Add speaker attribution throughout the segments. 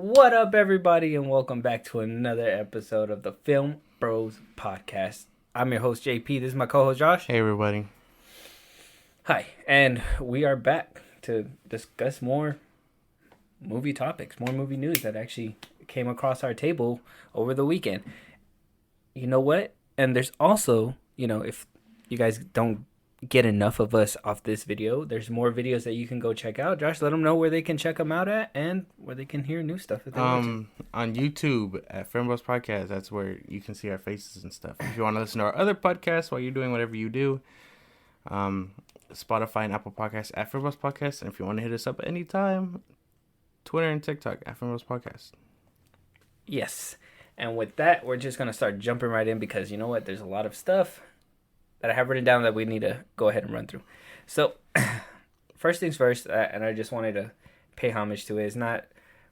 Speaker 1: What up, everybody, and welcome back to another episode of the Film Bros podcast. I'm your host, JP. This is my co-host, Josh.
Speaker 2: Hey, everybody.
Speaker 1: Hi, and we are back to discuss more movie topics, more movie news that actually came across our table over the weekend. You know what? And there's also, if you guys don't get enough of us off this video, there's more videos that you can go check out. Josh, let them know where they can check them out at and where they can hear new stuff if they want to.
Speaker 2: On YouTube at FilmBros podcast, that's where you can see our faces and stuff. If you want to listen to our other podcasts while you're doing whatever you do, Spotify and Apple Podcasts at FilmBros podcast. And if you want to hit us up at any time, Twitter and TikTok at FilmBros podcast.
Speaker 1: Yes. And with that, we're just going to start jumping right in because you know what? There's a lot of stuff that I have written down that we need to go ahead and run through. So, first things first, and I just wanted to pay homage to it. It's not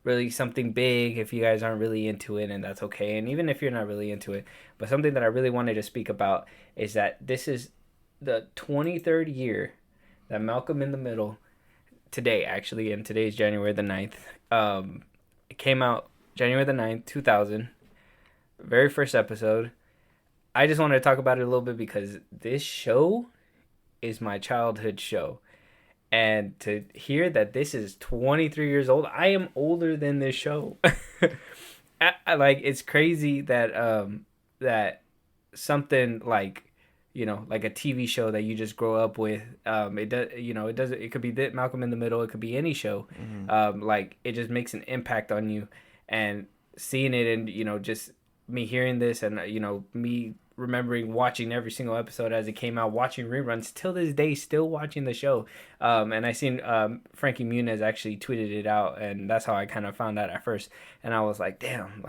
Speaker 1: really something big if you guys aren't really into it, and that's okay. And even if you're not really into it, but something that I really wanted to speak about is that this is the 23rd year that Malcolm in the Middle, today actually, and today's January the 9th, it came out January the 9th, 2000, very first episode. I just wanted to talk about it a little bit because this show is my childhood show. And to hear that this is 23 years old, I am older than this show. It's crazy that that something like a TV show that you just grow up with, it could be Malcolm in the Middle, it could be any show. It just makes an impact on you, and seeing it, and just me hearing this, and me remembering watching every single episode as it came out, watching reruns till this day, still watching the show. And I seen Frankie Muniz actually tweeted it out, and that's how I kind of found out at first. And I was like, damn,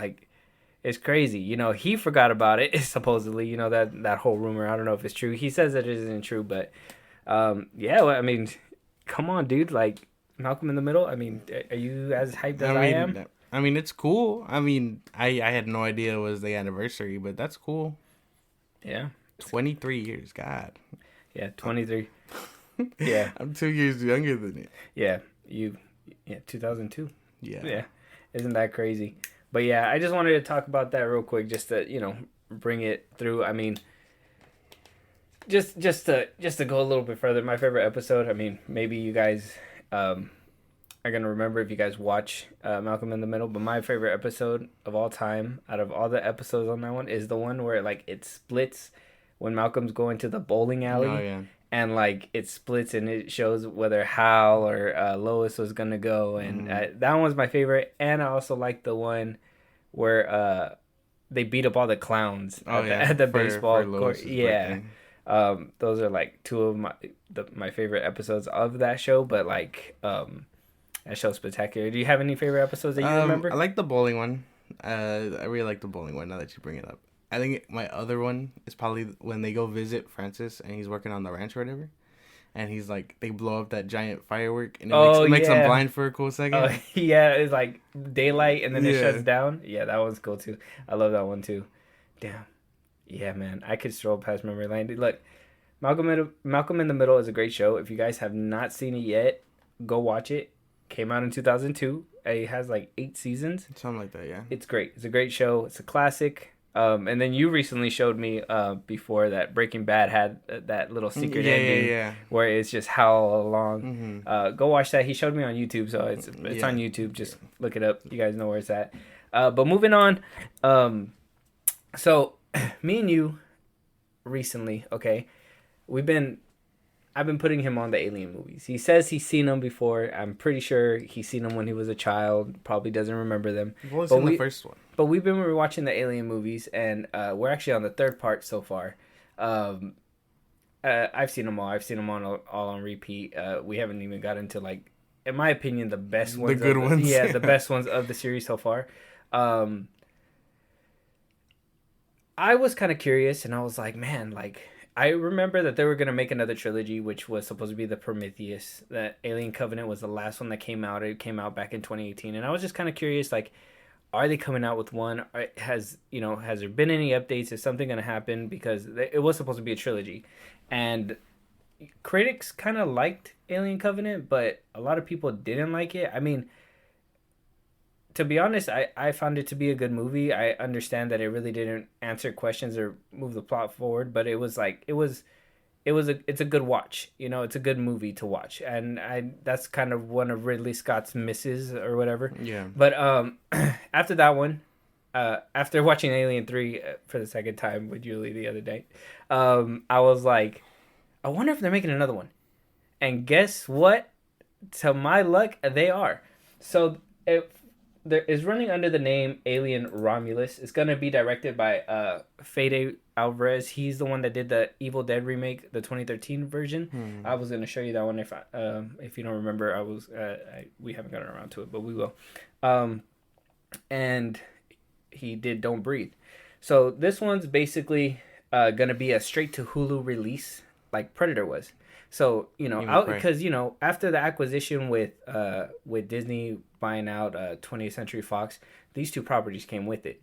Speaker 1: it's crazy. He forgot about it, supposedly, that whole rumor. I don't know if it's true. He says that it isn't true, but come on, dude. Malcolm in the Middle, are you as hyped as I am?
Speaker 2: It's cool. I had no idea it was the anniversary, but that's cool.
Speaker 1: Yeah.
Speaker 2: 23 years, God.
Speaker 1: Yeah, 23. Yeah.
Speaker 2: I'm 2 years younger than it.
Speaker 1: Yeah, 2002.
Speaker 2: Yeah.
Speaker 1: Yeah. Isn't that crazy? But yeah, I just wanted to talk about that real quick, just to, bring it through. Just to go a little bit further, my favorite episode, maybe you guys are going to remember if you guys watch Malcolm in the Middle, but my favorite episode of all time, out of all the episodes on that one, is the one where it splits when Malcolm's going to the bowling alley.
Speaker 2: Oh, yeah.
Speaker 1: And it splits and it shows whether Hal or Lois was going to go. And that one was my favorite. And I also like the one where they beat up all the clowns at the baseball court. Yeah. Those are two of my favorite episodes of that show. But that show's spectacular. Do you have any favorite episodes that you remember?
Speaker 2: I like the bowling one. I really like the bowling one now that you bring it up. I think my other one is probably when they go visit Francis and he's working on the ranch or whatever. And he's they blow up that giant firework and it makes him blind for a cool second.
Speaker 1: Oh, yeah, it's daylight and then it shuts down. Yeah, that one's cool too. I love that one too. Damn. Yeah, man. I could stroll past memory lane. Look, Malcolm in the Middle is a great show. If you guys have not seen it yet, go watch it. Came out in 2002. It has 8 seasons.
Speaker 2: Something like that, yeah. It's
Speaker 1: great. It's a great show. It's a classic. And then you recently showed me before that Breaking Bad had that little secret ending where it's just Hal all along. Go watch that. He showed me on YouTube, so it's on YouTube. Just look it up. You guys know where it's at. But moving on. So me and you recently, okay, I've been putting him on the Alien movies. He says he's seen them before. I'm pretty sure he's seen them when he was a child. Probably doesn't remember them.
Speaker 2: What was in the first one?
Speaker 1: But we've been rewatching the Alien movies, and we're actually on the third part so far. I've seen them all. I've seen them all on repeat. We haven't even got into in my opinion, the best ones.
Speaker 2: The good ones.
Speaker 1: Yeah, the best ones of the series so far. I was kind of curious, and I was like, man, I remember that they were going to make another trilogy, which was supposed to be the Prometheus. That Alien Covenant was the last one that came out. It came out back in 2018. And I was just kind of curious, are they coming out with one? Has there been any updates? Is something going to happen? Because it was supposed to be a trilogy. And critics kind of liked Alien Covenant, but a lot of people didn't like it. to be honest, I found it to be a good movie. I understand that it really didn't answer questions or move the plot forward, but it was like it's a good watch. You know, it's a good movie to watch, and I that's kind of one of Ridley Scott's misses or whatever.
Speaker 2: Yeah.
Speaker 1: But after that one, after watching Alien 3 for the second time with Julie the other day, I was like, I wonder if they're making another one. And guess what? To my luck, they are. So it there is running under the name Alien Romulus. It's gonna be directed by Fede Alvarez. He's the one that did the Evil Dead remake, the 2013 version. I was gonna show you that one if you don't remember. We haven't gotten around to it, but we will. And he did Don't Breathe. So this one's basically gonna be a straight to Hulu release, like Predator was. So because after the acquisition with Disney buying out 20th Century Fox, these two properties came with it,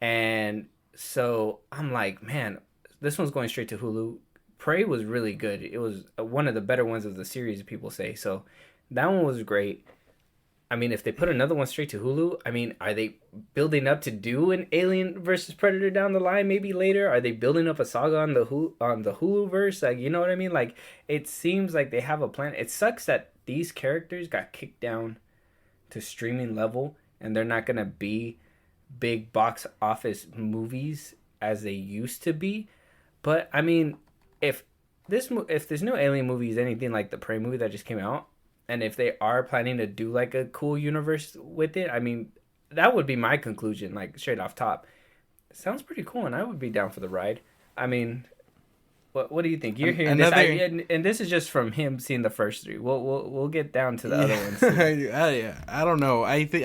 Speaker 1: and so I'm like, man, this one's going straight to Hulu. Prey was really good. It was one of the better ones of the series, people say. So that one was great. I mean, if they put another one straight to Hulu, I mean, are they building up to do an Alien versus Predator down the line? Maybe later. Are they building up a saga on the Hulu verse? Like, you know what I mean? Like, it seems like they have a plan. It sucks that these characters got kicked down to streaming level, and they're not gonna be big box office movies as they used to be. But I mean, if this new Alien movie is anything like the Prey movie that just came out, and if they are planning to do like a cool universe with it, I mean, that would be my conclusion, like straight off top. It sounds pretty cool, and I would be down for the ride. I mean, what do you think? You're hearing this, and this is just from him seeing the first three. We'll get down to the other ones.
Speaker 2: Yeah, I don't know. I think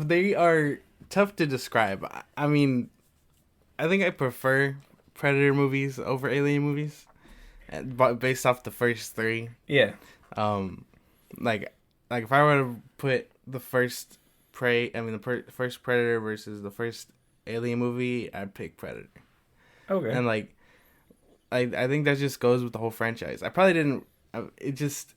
Speaker 2: they are tough to describe. I mean, I think I prefer Predator movies over Alien movies, based off the first three.
Speaker 1: Yeah.
Speaker 2: Like if I were to put the first first Predator versus the first Alien movie, I'd pick Predator.
Speaker 1: Okay.
Speaker 2: And like, I think that just goes with the whole franchise. I probably didn't. It just,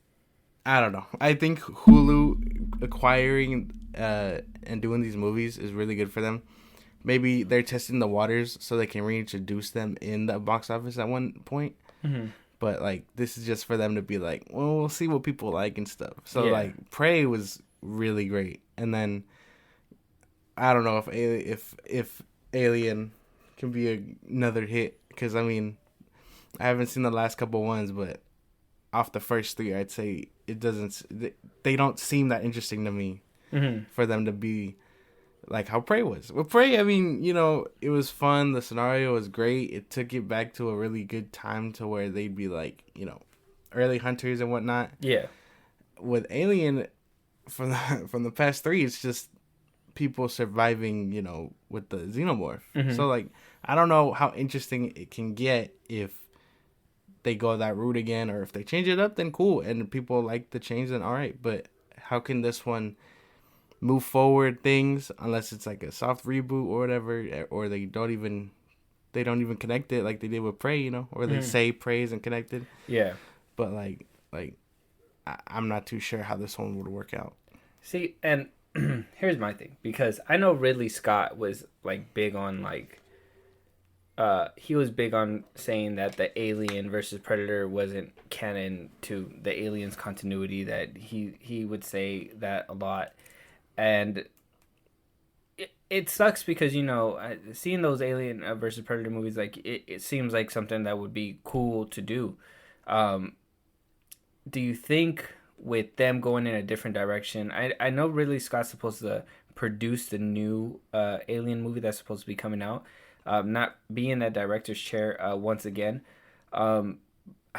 Speaker 2: I don't know. I think Hulu acquiring and doing these movies is really good for them. Maybe they're testing the waters so they can reintroduce them in the box office at one point. Mm-hmm. But like, this is just for them to be like, well, we'll see what people like and stuff. So like, Prey was really great, and then I don't know if Alien can be another hit, because I mean, I haven't seen the last couple ones, but off the first three, I'd say they don't seem that interesting to me for them to be like how Prey was. With Prey, I mean, it was fun. The scenario was great. It took it back to a really good time to where they'd be like, early hunters and whatnot.
Speaker 1: Yeah.
Speaker 2: With Alien, from the past three, it's just people surviving, with the xenomorph. Mm-hmm. So like, I don't know how interesting it can get if they go that route again, or if they change it up, then cool. And people like the change, then all right. But how can this one move forward things unless it's like a soft reboot or whatever, or they don't even connect it like they did with Prey, or they say Prey isn't connected.
Speaker 1: Yeah.
Speaker 2: But like I'm not too sure how this one would work out.
Speaker 1: See, and here's my thing, because I know Ridley Scott was like big on like he was big on saying that the Alien versus Predator wasn't canon to the Aliens continuity, that he would say that a lot. And it sucks because, seeing those Alien versus Predator movies, like, it seems like something that would be cool to do. Do you think with them going in a different direction, I know Ridley Scott's supposed to produce the new Alien movie that's supposed to be coming out, not be in that director's chair once again. I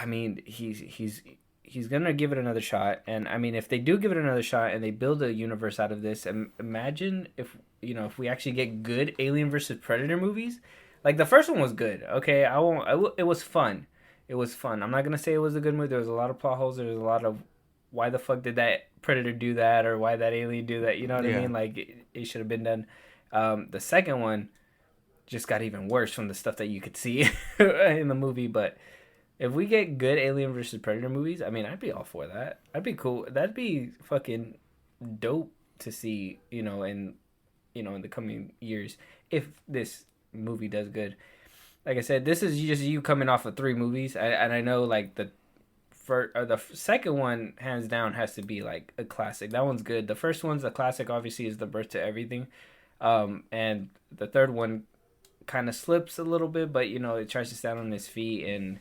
Speaker 1: mean, he's gonna give it another shot, and I mean, if they do give it another shot and they build a universe out of this, imagine if we actually get good Alien versus Predator movies. Like, the first one was good, okay? It was fun. It was fun. I'm not gonna say it was a good movie. There was a lot of plot holes. There was a lot of why the fuck did that Predator do that, or why that alien do that? You know what I mean? Like, it should have been done. The second one just got even worse from the stuff that you could see in the movie, but if we get good Alien versus Predator movies, I mean, I'd be all for that. I'd be cool. That'd be fucking dope to see, in the coming years if this movie does good. Like I said, this is just you coming off of 3 movies, and I know like the second one hands down has to be like a classic. That one's good. The first one's a classic. Obviously, is The Birth to Everything, and the third one kind of slips a little bit, but it tries to stand on its feet, and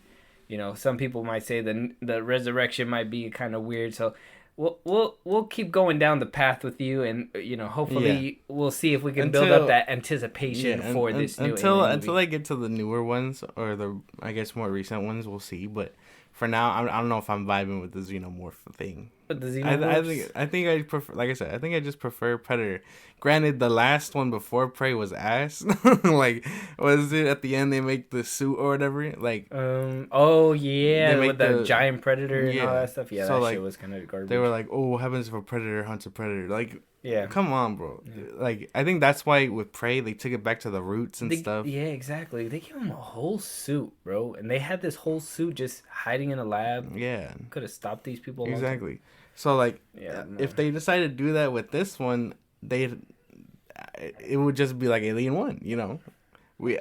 Speaker 1: some people might say the resurrection might be kind of weird. So we'll keep going down the path with you, and hopefully we'll see if we can build up that anticipation for this new
Speaker 2: until I get to the newer ones or the I guess more recent ones. We'll see, but for now, I don't know if I'm vibing with the xenomorph thing.
Speaker 1: But the xenomorphs?
Speaker 2: I think I prefer, like I said, I think I just prefer Predator. Granted, the last one before Prey was ass. Like, was it at the end they make the suit or whatever? Like,
Speaker 1: oh yeah, with the giant predator and all that stuff. Yeah, so that shit was kind of garbage.
Speaker 2: They were like, oh, what happens if a predator hunts a predator? Like,
Speaker 1: yeah,
Speaker 2: come on, bro. Yeah. Like, I think that's why with Prey they took it back to the roots and stuff.
Speaker 1: Yeah, exactly. They gave him a whole suit, bro, and they had this whole suit just hiding in a lab.
Speaker 2: Yeah,
Speaker 1: could have stopped these people.
Speaker 2: Exactly. So like, if they decided to do that with this one, it would just be like Alien 1,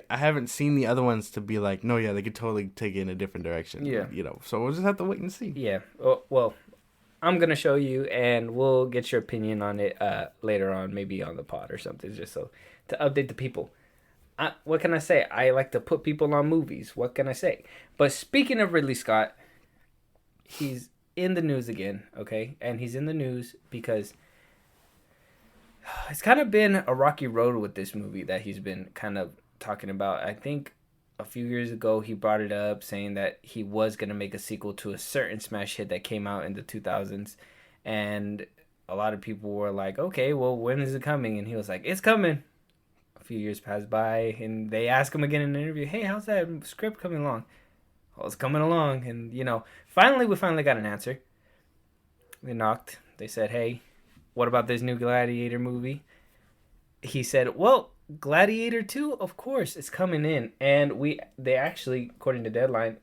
Speaker 2: I haven't seen the other ones to be like, no, yeah, they could totally take it in a different direction.
Speaker 1: Yeah.
Speaker 2: So we'll just have to wait and see.
Speaker 1: Yeah. Well, I'm going to show you, and we'll get your opinion on it later on, maybe on the pod or something, just so to update the people. What can I say? I like to put people on movies. What can I say? But speaking of Ridley Scott, he's in the news again, okay? And he's in the news because it's kind of been a rocky road with this movie that he's been kind of talking about. I think a few years ago he brought it up saying that he was going to make a sequel to a certain smash hit that came out in the 2000s. And a lot of people were like, okay, well, when is it coming? And he was like, it's coming. A few years passed by, and they asked him again in an interview, hey, how's that script coming along? Well, it's coming along. And, we finally got an answer. They knocked. They said, hey, what about this new Gladiator movie? He said, well, Gladiator 2, of course, it's coming in. And they actually, according to Deadline,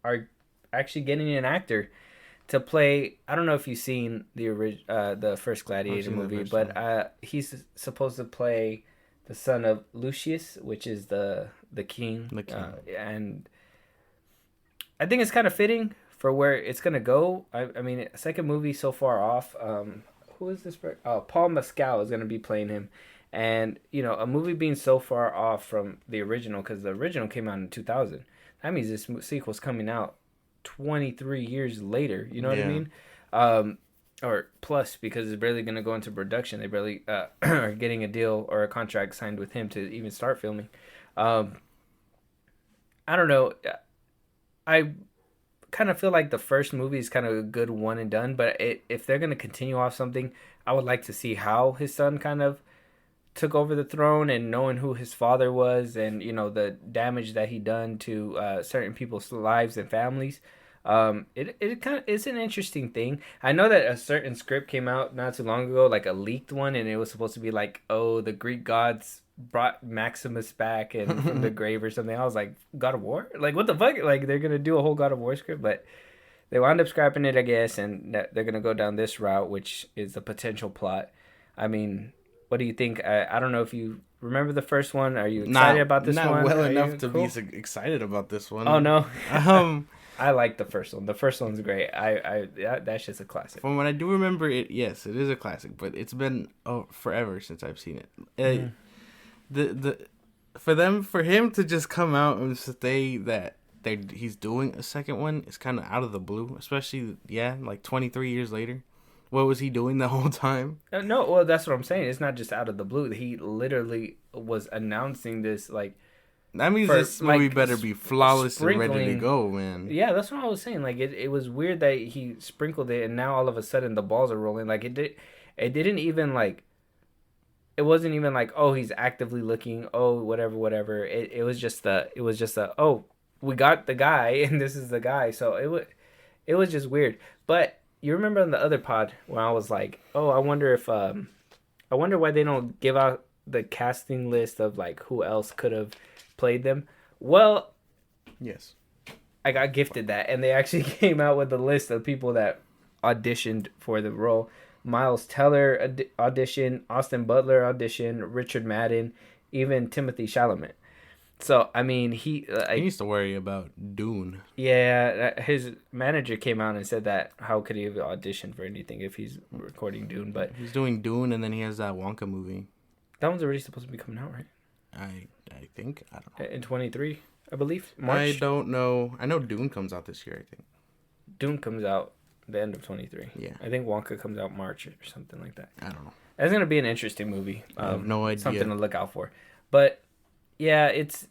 Speaker 1: are actually getting an actor to play. I don't know if you've seen the first Gladiator movie, but he's supposed to play the son of Lucius, which is the king. The king. And I think it's kind of fitting for where it's going to go. I mean, second movie so far off. Who is this? Paul Mescal is going to be playing him. And, a movie being so far off from the original, because the original came out in 2000. That means this sequel's coming out 23 years later. You know what I mean? Or plus, because it's barely going to go into production. They barely are getting a deal or a contract signed with him to even start filming. I don't know. I kind of feel like the first movie is kind of a good one and done, but if they're going to continue off something, I would like to see how his son kind of took over the throne, and knowing who his father was, and the damage that he done to certain people's lives and families. It kind of is an interesting thing. I know that a certain script came out not too long ago, like a leaked one, and it was supposed to be like, oh, the Greek gods brought Maximus back and from the grave or something. I was like, God of War? Like, what the fuck? Like, they're gonna do a whole God of War script, but they wound up scrapping it, I guess, and they're gonna go down this route, which is the potential plot. I mean, what do you think? I don't know if you remember the first one. Are you excited about this one?
Speaker 2: Not well enough to be excited about this one.
Speaker 1: Oh no. I like the first one. The first one's great. That's just a classic.
Speaker 2: From what I do remember, it it is a classic, but it's been forever since I've seen it. For him to just come out and say that he's doing a second one is kind of out of the blue, especially like 23 years later. What was he doing the whole time?
Speaker 1: No, well, that's what I'm saying. It's not just out of the blue. He literally was announcing this, like...
Speaker 2: That means this movie better be flawless and ready to go, man.
Speaker 1: Yeah, that's what I was saying. Like, it was weird that he sprinkled it, and now all of a sudden the balls are rolling. Like, it didn't even, like... It wasn't even like, oh, he's actively looking, oh, whatever. It was just oh, we got the guy, and this is the guy. So it was just weird. But... You remember on the other pod when I was like, oh, I wonder why they don't give out the casting list of like who else could have played them. Well,
Speaker 2: yes,
Speaker 1: I got gifted that, and they actually came out with a list of people that auditioned for the role. Miles Teller audition, Austin Butler audition, Richard Madden, even Timothy Chalamet. So I mean,
Speaker 2: He needs to worry about Dune.
Speaker 1: yeah, his manager came out and said that how could he have auditioned for anything if he's recording Dune? But
Speaker 2: He's doing Dune, and then he has that Wonka movie.
Speaker 1: that one's already supposed to be coming out, right?
Speaker 2: I think, I don't know.
Speaker 1: In 23, I believe. March.
Speaker 2: I don't know. I know Dune comes out this year, I think.
Speaker 1: Dune comes out the end of 23.
Speaker 2: Yeah.
Speaker 1: I think Wonka comes out March or something like that.
Speaker 2: I don't know.
Speaker 1: It's gonna be an interesting movie.
Speaker 2: I have no idea.
Speaker 1: Something to look out for. But yeah, it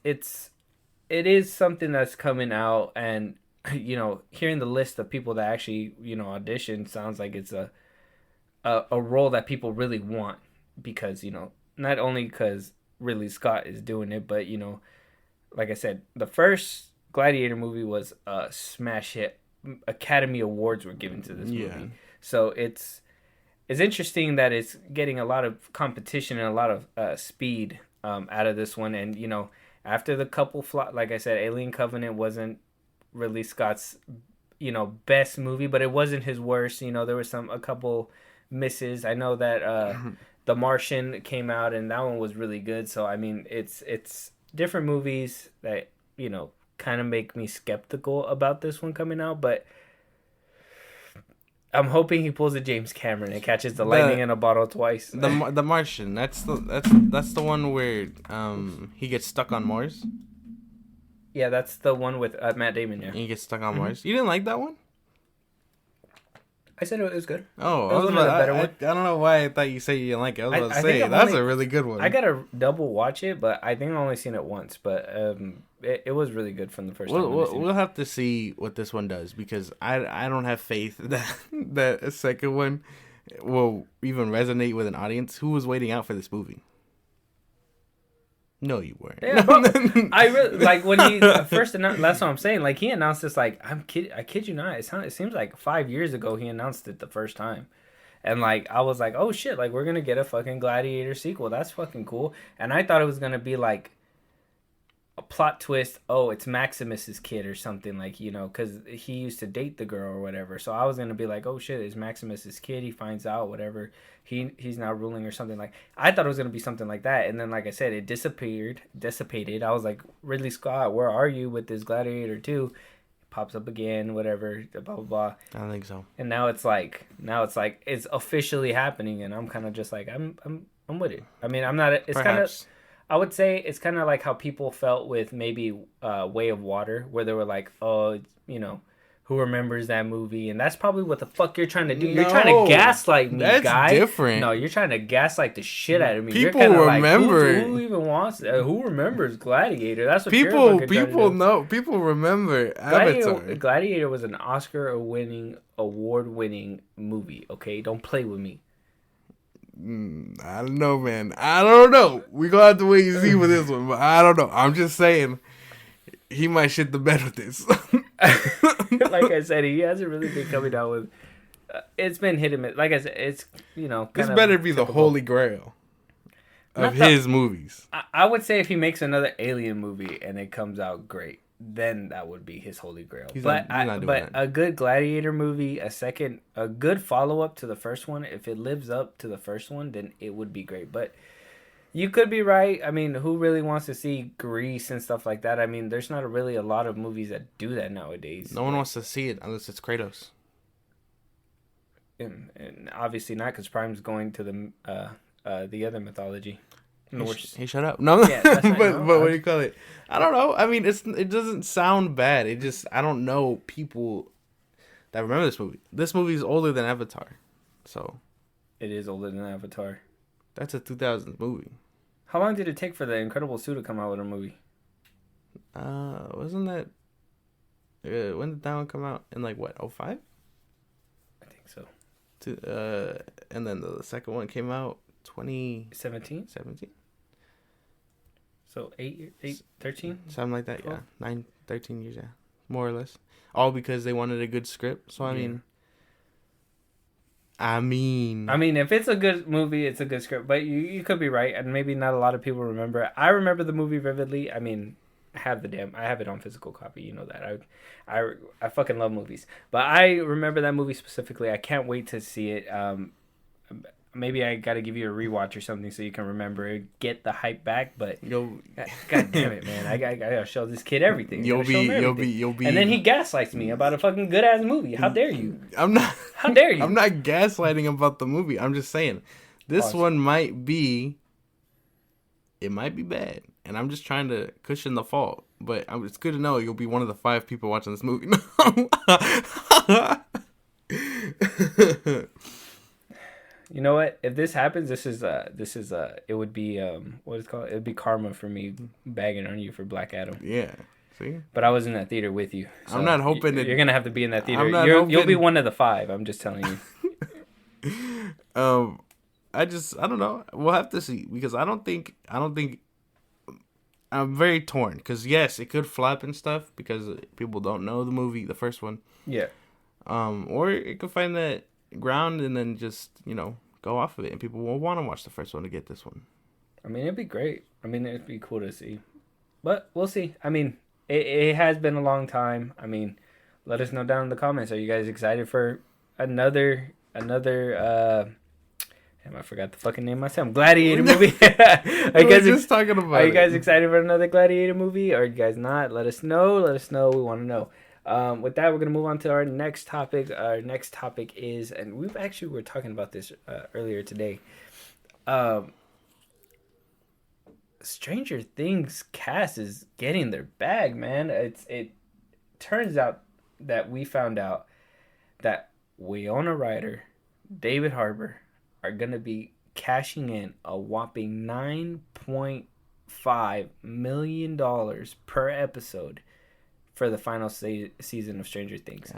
Speaker 1: is something that's coming out, and you know, hearing the list of people that actually, you know, audition sounds like it's a role that people really want, because, you know, not only because Ridley Scott is doing it, but, you know, like I said, the first Gladiator movie was a smash hit. Academy Awards were given to this movie. So it's interesting that it's getting a lot of competition and a lot of speed out of this one. And, you know, after the couple like I said, Alien Covenant wasn't Ridley Scott's, you know, best movie, but it wasn't his worst. You know, there was a couple misses. I know that The Martian came out, and that one was really good. So I mean, it's different movies that, you know, kind of make me skeptical about this one coming out, but I'm hoping he pulls a James Cameron and catches the lightning in a bottle twice.
Speaker 2: The Martian. That's the one where he gets stuck on Mars.
Speaker 1: Yeah, that's the one with Matt Damon. Yeah,
Speaker 2: and he gets stuck on Mars. You didn't like that one?
Speaker 1: I said it was good.
Speaker 2: Oh,
Speaker 1: it was one of the better ones.
Speaker 2: I don't know why I thought you said you didn't like it. I was about to say that's a really good one.
Speaker 1: I gotta double watch it, but I think I've only seen it once. But it was really good from the first time.
Speaker 2: We'll have to see what this one does, because I don't have faith that a second one will even resonate with an audience who was waiting out for this movie. No, you weren't.
Speaker 1: Yeah, bro, I really like when he first announced. That's what I'm saying. Like, he announced this. Like, I kid you not. It seems like 5 years ago he announced it the first time, and like I was like, oh shit! Like, we're gonna get a fucking Gladiator sequel. That's fucking cool. And I thought it was gonna be like a plot twist. Oh, it's Maximus's kid or something, like, you know, because he used to date the girl or whatever. So I was gonna be like, oh shit, it's Maximus's kid. He finds out whatever. He's now ruling or something. Like, I thought it was gonna be something like that, and then, like I said, it dissipated. I was like, Ridley Scott, where are you with this Gladiator 2? It pops up again, whatever, blah blah blah.
Speaker 2: I don't think so.
Speaker 1: And now it's like it's officially happening, and I'm kind of just like I'm with it. I mean, I'm not. It's kind of. I would say it's kind of like how people felt with maybe Way of Water, where they were like, oh, you know, who remembers that movie? And that's probably what the fuck you're trying to do. You're trying to gaslight me,
Speaker 2: that's
Speaker 1: guy.
Speaker 2: That's different.
Speaker 1: No, you're trying to gaslight the shit out of me.
Speaker 2: People
Speaker 1: you're
Speaker 2: remember.
Speaker 1: Like, who even wants who remembers Gladiator? That's what
Speaker 2: people know. People remember Avatar.
Speaker 1: Gladiator was an Oscar-winning, award-winning movie. Okay, don't play with me.
Speaker 2: I don't know, man. I don't know. We gonna have to wait and see with this one, but I don't know. I'm just saying he might shit the bed with this.
Speaker 1: Like I said, he hasn't really been coming out with. It's been hit and miss. Like I said, it's, you know.
Speaker 2: This better be typical. The holy grail of his movies.
Speaker 1: I would say if he makes another Alien movie and it comes out great, then that would be his holy grail. But a good Gladiator movie, a good follow up to the first one, if it lives up to the first one, then it would be great. But you could be right. I mean, who really wants to see Grease and stuff like that? I mean, there's not really a lot of movies that do that nowadays.
Speaker 2: No one wants to see it unless it's Kratos.
Speaker 1: And obviously not, because Prime's going to the other mythology.
Speaker 2: Hey, shut up. No, yeah, but what do you call it? I don't know. I mean, it doesn't sound bad. It just, I don't know people that remember this movie. This movie is older than Avatar, so
Speaker 1: it is older than Avatar.
Speaker 2: That's a 2000s movie.
Speaker 1: How long did it take for the Incredibles 2 to come out with a movie?
Speaker 2: Wasn't that when did that one come out? In like what, 2005?
Speaker 1: I think so.
Speaker 2: And then the second one came out
Speaker 1: 2017. So 13?
Speaker 2: Something like that, 12? Yeah. 13 years, yeah. More or less. All because they wanted a good script. So, I mean, if it's a good movie, it's a good script. But you could be right, and maybe not a lot of people remember it. I remember the movie vividly. I mean, I have it on physical copy. You know that. I fucking love movies. But I remember that movie specifically. I can't wait to see it.
Speaker 1: maybe I got to give you a rewatch or something so you can remember it, get the hype back. But
Speaker 2: You'll,
Speaker 1: God damn it, man! I gotta show this kid everything.
Speaker 2: you'll be.
Speaker 1: And then he gaslights me about a fucking good ass movie. How dare you?
Speaker 2: I'm not.
Speaker 1: How dare you?
Speaker 2: I'm not gaslighting about the movie. I'm just saying, this one might be. It might be bad, and I'm just trying to cushion the fault. But it's good to know you'll be one of the 5 people watching this movie.
Speaker 1: You know what? If this happens, this is it would be what is it called? It would be karma for me bagging on you for Black Adam.
Speaker 2: Yeah. See?
Speaker 1: But I was in that theater with you. So
Speaker 2: I'm not hoping
Speaker 1: you're gonna have to be in that theater. You'll be one of the 5. I'm just telling
Speaker 2: you. I don't know. We'll have to see, because I don't think I'm very torn, because yes, it could flop and stuff because people don't know the movie, the first one.
Speaker 1: Yeah.
Speaker 2: Or it could find that ground and then just, go off of it, and people will want to watch the first one to get this one.
Speaker 1: I mean, it'd be great. I mean, it'd be cool to see, but we'll see. I mean, it has been a long time. I mean, let us know down in the comments. Are you guys excited for another? I forgot the fucking name myself. Gladiator movie. Are you guys excited for another Gladiator movie? Or are you guys not? Let us know. We want to know. With that, we're going to move on to our next topic. Our next topic is, and we were talking about this earlier today. Stranger Things cast is getting their bag, man. It turns out that we found out that Winona Ryder, David Harbour are going to be cashing in a whopping $9.5 million per episode for the final season of Stranger Things,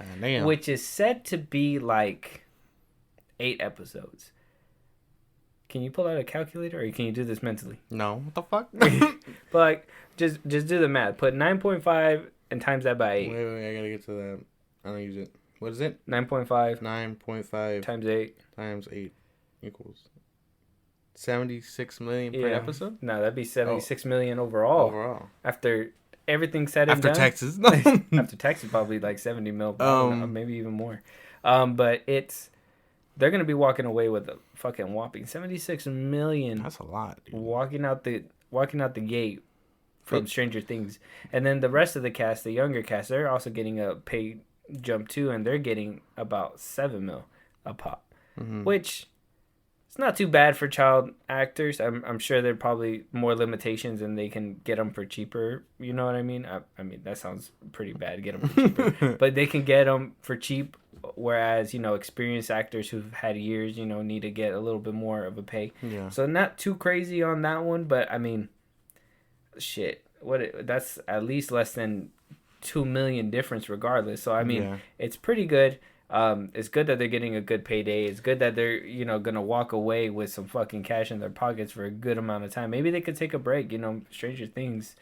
Speaker 1: which is said to be like 8 episodes. Can you pull out a calculator, or can you do this mentally?
Speaker 2: No. What the fuck?
Speaker 1: But like, just do the math. Put 9.5 and times that by 8.
Speaker 2: Wait, I gotta get to that. I don't use it. What is it?
Speaker 1: 9.5.
Speaker 2: 9.5
Speaker 1: times 8.
Speaker 2: Times 8 equals 76 million per episode?
Speaker 1: No, that'd be 76 million overall. After everything said and done.
Speaker 2: After taxes.
Speaker 1: After taxes, probably like 70 mil, maybe even more. But they're gonna be walking away with a fucking whopping 76 million.
Speaker 2: That's a lot, dude. Walking
Speaker 1: out the gate from Stranger Things. And then the rest of the cast, the younger cast, they're also getting a pay jump too, and they're getting about 7 mil a pop. Mm-hmm. Which it's not too bad for child actors. I'm sure there are probably more limitations and they can get them for cheaper. You know what I mean? I mean, that sounds pretty bad, get them for cheaper. But they can get them for cheap, whereas, experienced actors who've had years, need to get a little bit more of a pay. Yeah. So not too crazy on that one, but I mean, shit. That's at least less than 2 million difference regardless. So, I mean, It's pretty good. It's good that they're getting a good payday. It's good that they're, going to walk away with some fucking cash in their pockets for a good amount of time. Maybe they could take a break. Stranger Things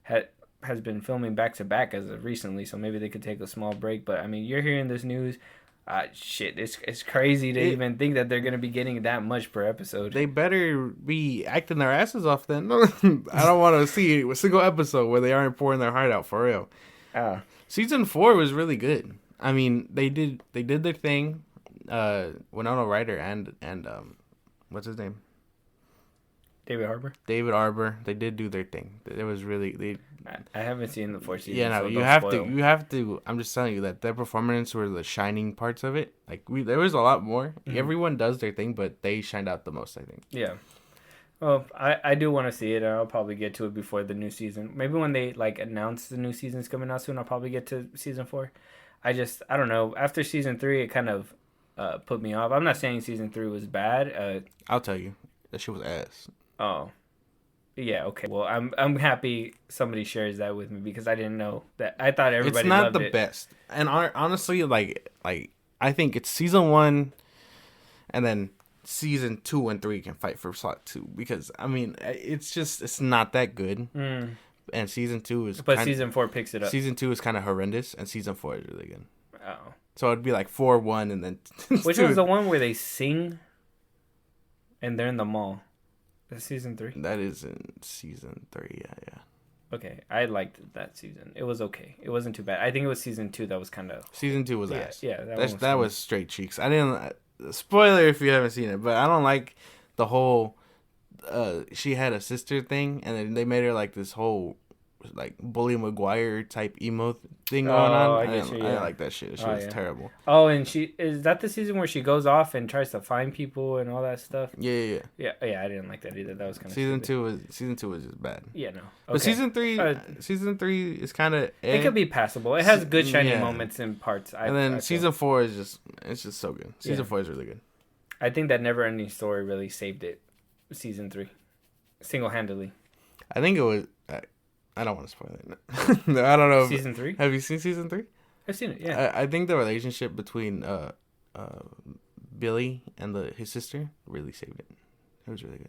Speaker 1: has been filming back to back as of recently, so maybe they could take a small break. But, I mean, you're hearing this news. Shit, it's crazy to even think that they're going to be getting that much per episode.
Speaker 2: They better be acting their asses off then. I don't want to see a single episode where they aren't pouring their heart out for real. Season 4 was really good. I mean, they did their thing. Winona Ryder and what's his name?
Speaker 1: David Harbour.
Speaker 2: They did do their thing. It was really
Speaker 1: I haven't seen the 4th season.
Speaker 2: Yeah, no, so you have to. I'm just telling you that their performance were the shining parts of it. Like there was a lot more. Mm-hmm. Everyone does their thing, but they shined out the most, I think.
Speaker 1: Yeah. Well, I do want to see it. I'll probably get to it before the new season. Maybe when they announce the new season's coming out soon, I'll probably get to season 4. I don't know. After season 3, it kind of put me off. I'm not saying season 3 was bad.
Speaker 2: I'll tell you, that shit was ass.
Speaker 1: Oh, yeah. Okay. Well, I'm happy somebody shares that with me because I didn't know that. I thought everybody loved it.
Speaker 2: It's not the best, and honestly, like I think it's season 1, and then season 2 and 3 can fight for slot 2 because I mean it's not that good. And season 2 is...
Speaker 1: But season 4 picks it up.
Speaker 2: Season 2 is kind of horrendous, and season 4 is really good.
Speaker 1: Oh.
Speaker 2: So it'd be like 4-1, and then...
Speaker 1: Which one's the one where they sing, and they're in the mall? That's season 3?
Speaker 2: That is in season 3, yeah.
Speaker 1: Okay, I liked that season. It was okay. It wasn't too bad. I think it was season 2 that was kind of...
Speaker 2: Season 2 was ass.
Speaker 1: Yeah,
Speaker 2: that was straight cheeks. I didn't... spoiler if you haven't seen it, but I don't like the whole she had a sister thing, and then they made her like this whole like Bully Maguire type emo thing going
Speaker 1: Oh,
Speaker 2: on.
Speaker 1: I
Speaker 2: I
Speaker 1: get you.
Speaker 2: didn't
Speaker 1: Yeah.
Speaker 2: like that shit. She
Speaker 1: Oh,
Speaker 2: was
Speaker 1: yeah.
Speaker 2: terrible.
Speaker 1: Oh, and she is that the season where she goes off and tries to find people and all that stuff?
Speaker 2: Yeah.
Speaker 1: Yeah. I didn't like that either. That was kind of
Speaker 2: Season two was just bad.
Speaker 1: Yeah, no.
Speaker 2: But
Speaker 1: Okay.
Speaker 2: season three is kind of
Speaker 1: It could be passable. It has good shiny
Speaker 2: yeah.
Speaker 1: moments in parts.
Speaker 2: And then
Speaker 1: I feel.
Speaker 2: season 4 is just so good. Season
Speaker 1: Yeah.
Speaker 2: 4 is really good.
Speaker 1: I think that never ending story really saved it. Season 3, single handedly.
Speaker 2: I think it was. I don't want to spoil it. I don't know.
Speaker 1: Season 3.
Speaker 2: Have you seen season 3?
Speaker 1: I've seen it. Yeah.
Speaker 2: I think the relationship between Billy and his sister really saved it. It was really good.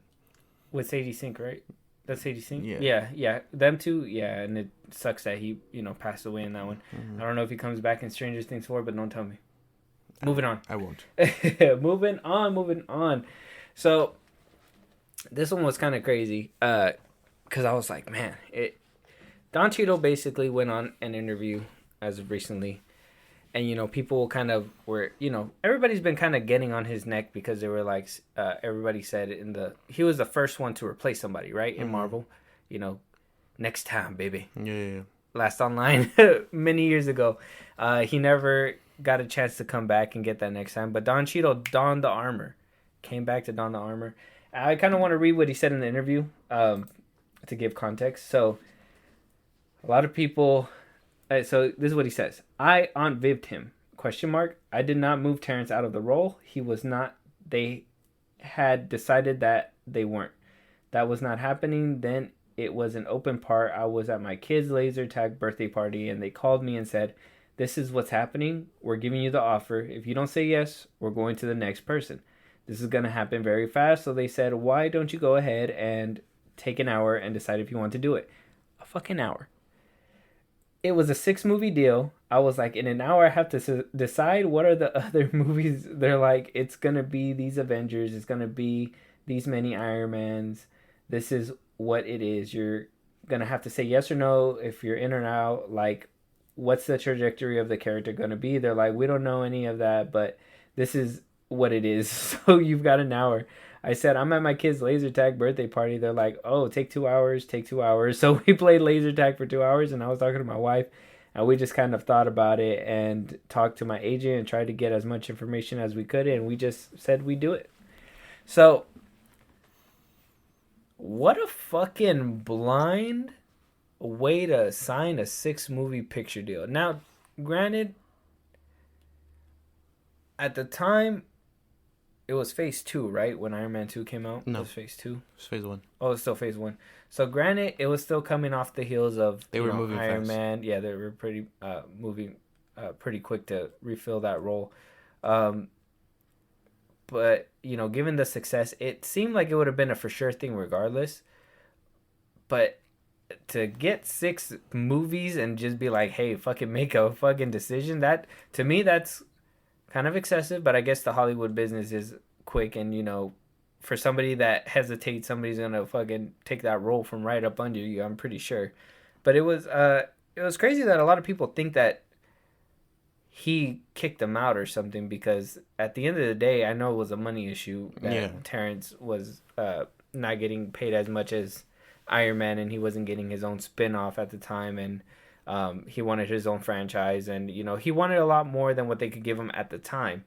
Speaker 1: With Sadie Sink, right? That's Sadie Sink.
Speaker 2: Yeah.
Speaker 1: Yeah. Them two. Yeah, and it sucks that he passed away in that one.
Speaker 2: Mm-hmm.
Speaker 1: I don't know if he comes back in Stranger Things 4, but don't tell me. Moving on.
Speaker 2: I won't.
Speaker 1: Moving on. So this one was kind of crazy because I was like, man, Don Cheadle basically went on an interview as of recently, and people kind of were, everybody's been kind of getting on his neck because they were like, everybody said he was the first one to replace somebody, right, in Marvel, next time, baby.
Speaker 2: Yeah.
Speaker 1: Last online many years ago, he never got a chance to come back and get that next time. But Don Cheadle donned the armor, came back to don the armor. I kind of want to read what he said in the interview to give context. So a lot of people. So this is what he says. I Aunt Viv'd him. ? I did not move Terrence out of the role. He was not. They had decided that they weren't. That was not happening. Then it was an open part. I was at my kid's laser tag birthday party, and they called me and said, "This is what's happening. We're giving you the offer. If you don't say yes, we're going to the next person. This is going to happen very fast." So they said, "Why don't you go ahead and take an hour and decide if you want to do it?" A fucking hour. It was a 6-movie deal. I was like, in an hour, I have to decide what are the other movies. They're like, it's going to be these Avengers. It's going to be these many Iron Mans. This is what it is. You're going to have to say yes or no if you're in or out. Like, what's the trajectory of the character going to be? They're like, we don't know any of that, but this is what it is. So you've got an hour. I said, I'm at my kid's laser tag birthday party. They're like, oh, take 2 hours. So we played laser tag for 2 hours, and I was talking to my wife, and we just kind of thought about it and talked to my agent and tried to get as much information as we could, and we just said we'd do it. So what a fucking blind way to sign a 6-movie picture deal. Now, granted, at the time, it was phase 2, right? When Iron Man 2 came out?
Speaker 2: No.
Speaker 1: It was phase 2?
Speaker 2: It was phase 1.
Speaker 1: Oh, it's still phase 1. So, granted, it was still coming off the heels of
Speaker 2: moving
Speaker 1: Iron
Speaker 2: fast.
Speaker 1: Man. Yeah, they were pretty moving pretty quick to refill that role. But, given the success, it seemed like it would have been a for sure thing regardless. But to get 6 movies and just be like, hey, fucking make a fucking decision, that, to me, that's kind of excessive. But I guess the Hollywood business is quick, and for somebody that hesitates, somebody's gonna fucking take that role from right up under you, I'm pretty sure. But it was crazy that a lot of people think that he kicked them out or something, because at the end of the day, I know it was a money issue that Terrence was not getting paid as much as Iron Man, and he wasn't getting his own spin-off at the time, and he wanted his own franchise, and he wanted a lot more than what they could give him at the time.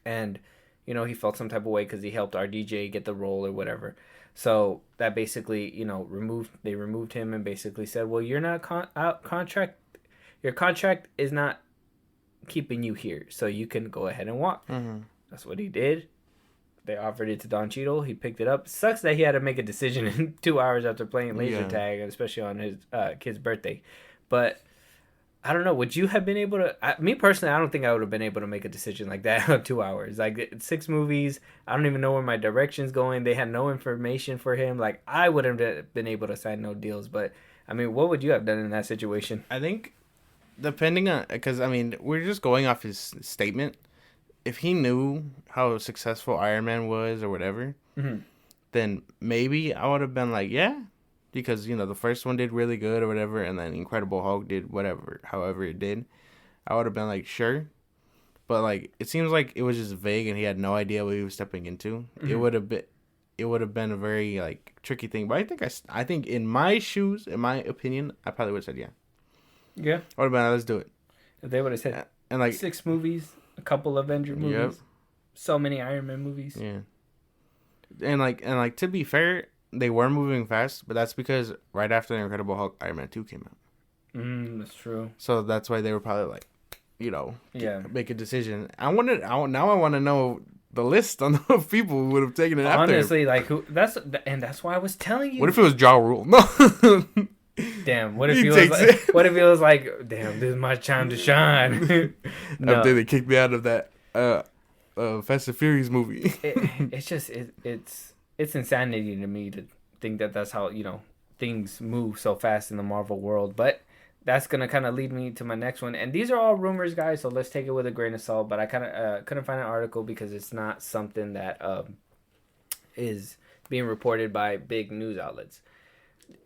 Speaker 1: And he felt some type of way because he helped RDJ get the role or whatever. So that basically they removed him and basically said, well, you're not your contract is not keeping you here, so you can go ahead and walk. That's what he did. They offered it to Don Cheadle. He picked it up. Sucks that he had to make a decision in 2 hours after playing laser tag, especially on his kid's birthday. But I don't know. Would you have been able to? Me personally, I don't think I would have been able to make a decision like that in 2 hours. Like 6 movies. I don't even know where my direction's going. They had no information for him. Like, I wouldn't have been able to sign no deals. But I mean, what would you have done in that situation?
Speaker 2: I think, depending on, because I mean, we're just going off his statement. If he knew how successful Iron Man was or whatever, then maybe I would have been like, yeah. Because, the first one did really good or whatever, and then Incredible Hulk did whatever, however it did. I would have been like, sure. but like it seems like it was just vague and he had no idea what he was stepping into. Mm-hmm. It would have been a very like tricky thing. But I think in my shoes, in my opinion, I probably would have said yeah.
Speaker 1: Yeah.
Speaker 2: What about let's do it?
Speaker 1: If they would have said
Speaker 2: and like
Speaker 1: 6 movies, a couple Avenger movies, so many Iron Man movies.
Speaker 2: Yeah. And like to be fair, they were moving fast, but that's because right after the Incredible Hulk, Iron Man 2 came out.
Speaker 1: That's true.
Speaker 2: So that's why they were probably like, make a decision. I want to know the list on the people who would have taken it after.
Speaker 1: Honestly, like that's why I was telling you.
Speaker 2: What if it was Ja Rule? No.
Speaker 1: Damn. What if he was like, damn, this is my time to shine.
Speaker 2: No. After they kicked me out of that Fast and Furious movie.
Speaker 1: It's insanity to me to think that that's how things move so fast in the Marvel world. But that's gonna kind of lead me to my next one, and these are all rumors, guys. So let's take it with a grain of salt. But I kind of couldn't find an article because it's not something that is being reported by big news outlets.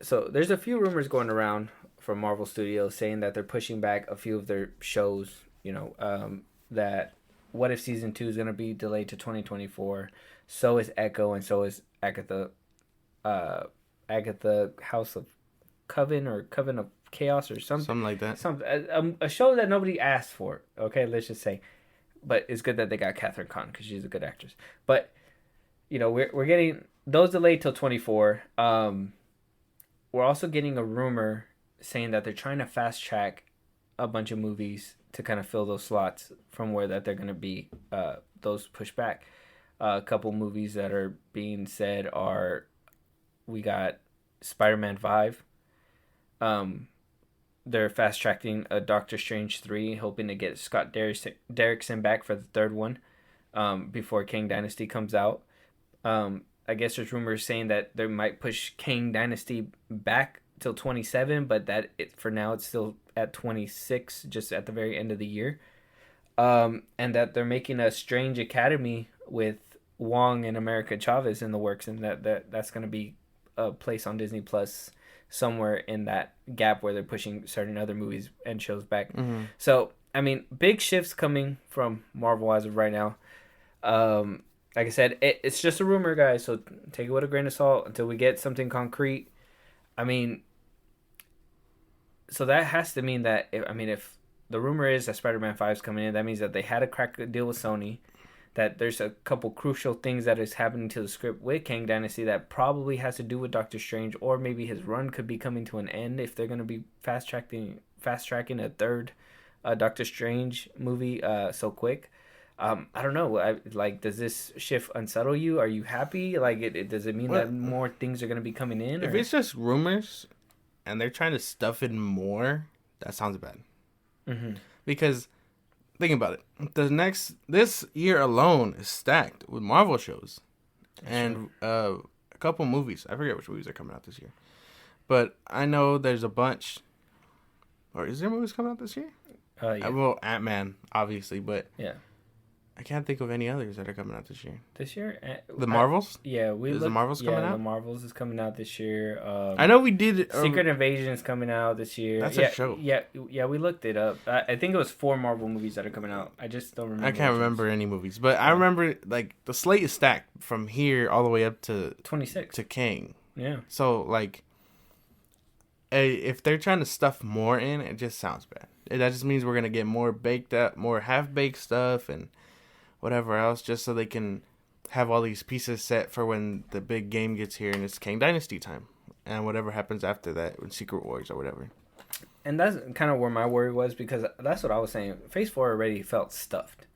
Speaker 1: So there's a few rumors going around from Marvel Studios saying that they're pushing back a few of their shows. That What If Season 2 is going to be delayed to 2024. So is Echo, and so is Agatha House of Coven or Coven of Chaos or something
Speaker 2: like that.
Speaker 1: A show that nobody asked for. Okay, let's just say. But it's good that they got Catherine Kahn because she's a good actress. But we're getting those delayed till 24. We're also getting a rumor saying that they're trying to fast track a bunch of movies to kind of fill those slots from where that they're going to be those pushed back. A couple movies that are being said are, we got Spider-Man 5. They're fast tracking a Doctor Strange 3, hoping to get Scott Derrickson back for the third one before Kang Dynasty comes out. I guess there's rumors saying that they might push Kang Dynasty back till 27, but for now it's still at 26, just at the very end of the year. And that they're making a Strange Academy with Wong and America Chavez in the works, and that's going to be a place on Disney Plus somewhere in that gap where they're pushing certain other movies and shows back. Mm-hmm. So, I mean, big shifts coming from Marvel as of right now. Like I said, it's just a rumor, guys, so take it with a grain of salt until we get something concrete. I mean, so that has to mean that, if the rumor is that Spider-Man 5 is coming in, that means that they had to crack a deal with Sony, that there's a couple crucial things that is happening to the script with Kang Dynasty that probably has to do with Doctor Strange, or maybe his run could be coming to an end if they're going to be fast-tracking a third Doctor Strange movie so quick. I don't know. Does this shift unsettle you? Are you happy? Does it mean that more things are going to be coming in?
Speaker 2: If it's just rumors and they're trying to stuff in more, that sounds bad. Mm-hmm. Because think about it. This year alone is stacked with Marvel shows and a couple movies. I forget which movies are coming out this year, but I know there's a bunch. Or is there movies coming out this year?
Speaker 1: Yeah.
Speaker 2: Well, Ant-Man, obviously, but
Speaker 1: yeah.
Speaker 2: I can't think of any others that are coming out this year.
Speaker 1: This year?
Speaker 2: The Marvels?
Speaker 1: Yeah.
Speaker 2: The Marvels coming out?
Speaker 1: Yeah, the Marvels is coming out this year.
Speaker 2: I know we did...
Speaker 1: Secret Invasion is coming out this year.
Speaker 2: That's a show.
Speaker 1: Yeah, we looked it up. I think it was 4 Marvel movies that are coming out. I just don't remember.
Speaker 2: I can't remember any movies. But I remember, the slate is stacked from here all the way up to...
Speaker 1: 26.
Speaker 2: To Kang.
Speaker 1: Yeah.
Speaker 2: So, if they're trying to stuff more in, it just sounds bad. That just means we're going to get more baked up, more half-baked stuff, and whatever else, just so they can have all these pieces set for when the big game gets here and it's Kang Dynasty time. And whatever happens after that, with Secret Wars or whatever.
Speaker 1: And that's kind of where my worry was, because that's what I was saying. Phase 4 already felt stuffed.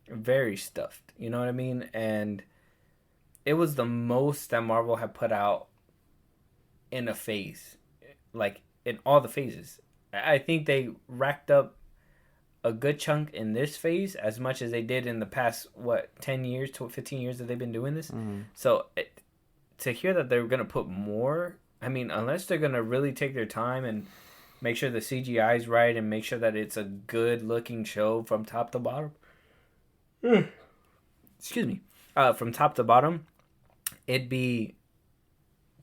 Speaker 1: Very stuffed. You know what I mean? And it was the most that Marvel had put out in a phase. In all the phases. I think they racked up a good chunk in this phase as much as they did in the past 10 years to 15 years that they've been doing this. Mm-hmm. So to hear that they're going to put more, unless they're going to really take their time and make sure the CGI is right and make sure that it's a good looking show from top to bottom. Excuse me. From top to bottom, it'd be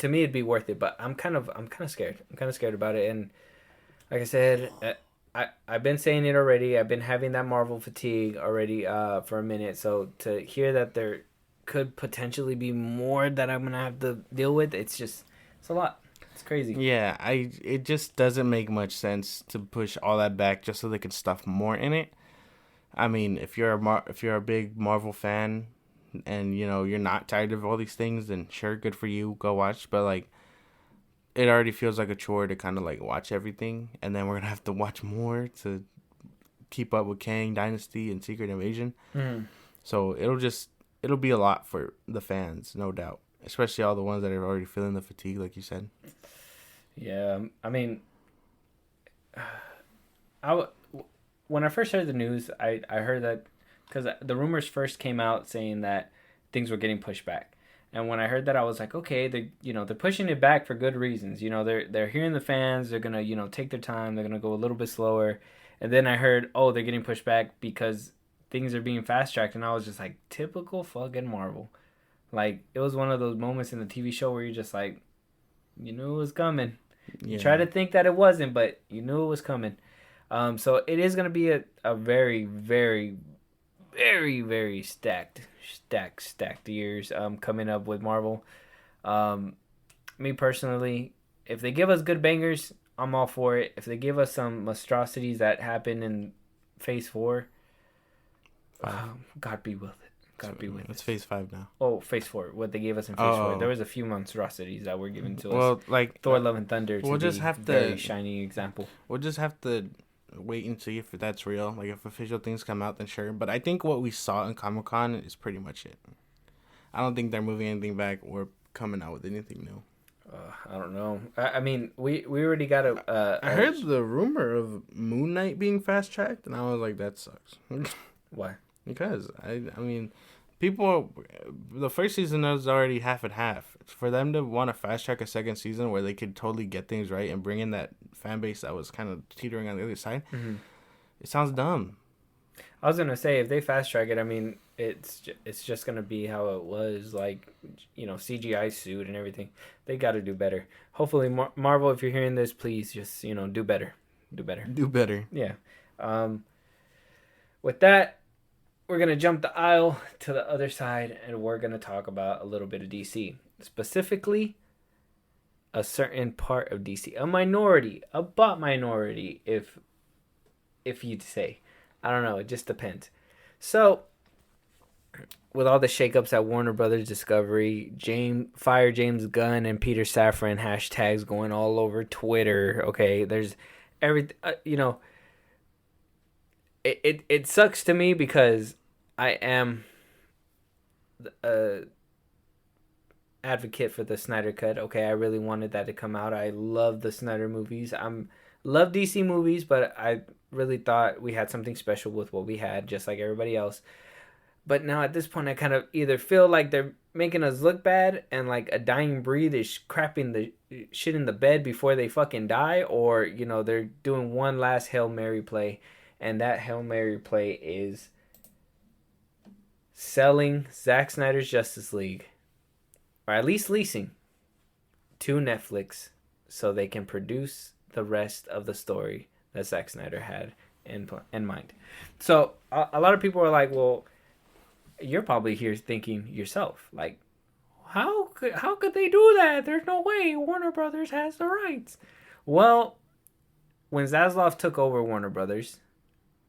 Speaker 1: worth it, but I'm kind of scared. I'm kind of scared about it. And like I said, I've been saying it already. I've been having that Marvel fatigue already for a minute. So to hear that there could potentially be more that I'm gonna have to deal with, it's a lot. It's crazy.
Speaker 2: Yeah, it just doesn't make much sense to push all that back just so they can stuff more in it. I mean, if you're a big Marvel fan and you're not tired of all these things, then sure, good for you, go watch. But like, it already feels like a chore to kind of like watch everything, and then we're gonna have to watch more to keep up with Kang Dynasty and Secret Invasion.
Speaker 1: Mm.
Speaker 2: So it'll be a lot for the fans, no doubt. Especially all the ones that are already feeling the fatigue, like you said.
Speaker 1: Yeah, I mean, I when I first heard the news, I heard that because the rumors first came out saying that things were getting pushed back, and when I heard that, I was like, okay, they're pushing it back for good reasons. They're hearing the fans. They're gonna take their time. They're gonna go a little bit slower, and then I heard, oh, they're getting pushed back because things are being fast tracked, and I was just like, typical fucking Marvel. Like it was one of those moments in the TV show where you're just like, you knew it was coming. You try to think that it wasn't, but you knew it was coming. So it is going to be a very, very, very, very stacked years coming up with Marvel. Me personally, if they give us good bangers, I'm all for it. If they give us some monstrosities that happen in Phase 4, God be with it. God be with it.
Speaker 2: It's Phase 5 now.
Speaker 1: Oh, Phase 4. What they gave us in Phase 4. There was a few monstrosities that were given to us.
Speaker 2: Well, like
Speaker 1: Thor: Love and Thunder.
Speaker 2: We'll just have
Speaker 1: very shiny example.
Speaker 2: We'll just have to wait and see if that's real. Like if official things come out, then sure. But I think what we saw in Comic-Con is pretty much it. I don't think they're moving anything back or coming out with anything new.
Speaker 1: I don't know. I mean, we already got a.
Speaker 2: I heard the rumor of Moon Knight being fast tracked, and I was like, that sucks.
Speaker 1: Why?
Speaker 2: Because I mean, people, the first season was already half and half. For them to want to fast track a second season where they could totally get things right and bring in that fan base that was kind of teetering on the other side, it sounds dumb.
Speaker 1: I was gonna say if they fast track it, I mean it's just gonna be how it was, like CGI suit and everything. They got to do better. Hopefully, Marvel, if you're hearing this, please just do better, do better. Yeah. With that, we're going to jump the aisle to the other side, and we're going to talk about a little bit of DC. Specifically, a certain part of DC. A minority. A bot minority, if you'd say. I don't know. It just depends. So, with all the shakeups at Warner Brothers Discovery, Fire James Gunn and Peter Safran hashtags going all over Twitter. Okay, there's everything, It sucks to me because I am a advocate for the Snyder Cut. Okay, I really wanted that to come out. I love the Snyder movies. Love DC movies, but I really thought we had something special with what we had, just like everybody else. But now at this point, I kind of either feel like they're making us look bad and like a dying breed is crapping the shit in the bed before they fucking die, or they're doing one last Hail Mary play. And that Hail Mary play is selling Zack Snyder's Justice League, or at least leasing, to Netflix so they can produce the rest of the story that Zack Snyder had in mind. So a lot of people are like, well, you're probably here thinking yourself, like, how could they do that? There's no way Warner Brothers has the rights. Well, when Zaslav took over Warner Brothers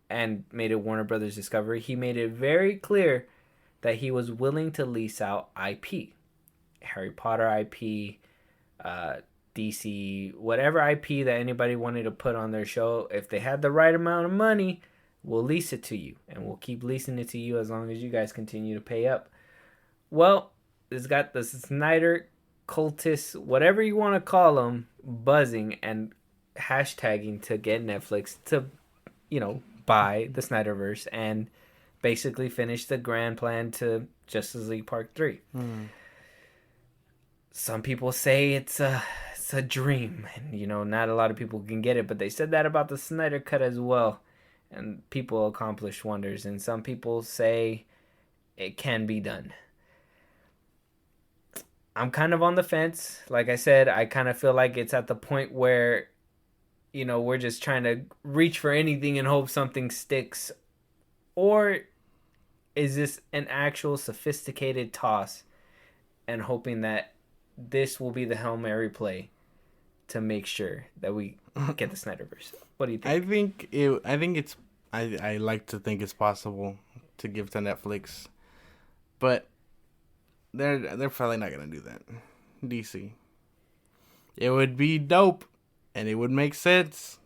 Speaker 1: and made it Warner Brothers Discovery, he made it very clear that he was willing to lease out IP. Harry Potter IP, DC, whatever IP that anybody wanted to put on their show. If they had the right amount of money, we'll lease it to you. And we'll keep leasing it to you as long as you guys continue to pay up. Well, it's got the Snyder cultists, whatever you want to call them, buzzing and hashtagging to get Netflix to, buy the Snyderverse and basically finish the grand plan to Justice League Part 3. Some people say it's a dream, and not a lot of people can get it, but they said that about the Snyder Cut as well, and people accomplish wonders, and some people say it can be done. I'm kind of on the fence. Like I said, I kind of feel like it's at the point where we're just trying to reach for anything and hope something sticks, or is this an actual sophisticated toss and hoping that this will be the Hail Mary play to make sure that we get the Snyderverse? What do you think?
Speaker 2: I like to think it's possible to give to Netflix, but they're probably not gonna do that. DC. It would be dope, and it would make sense.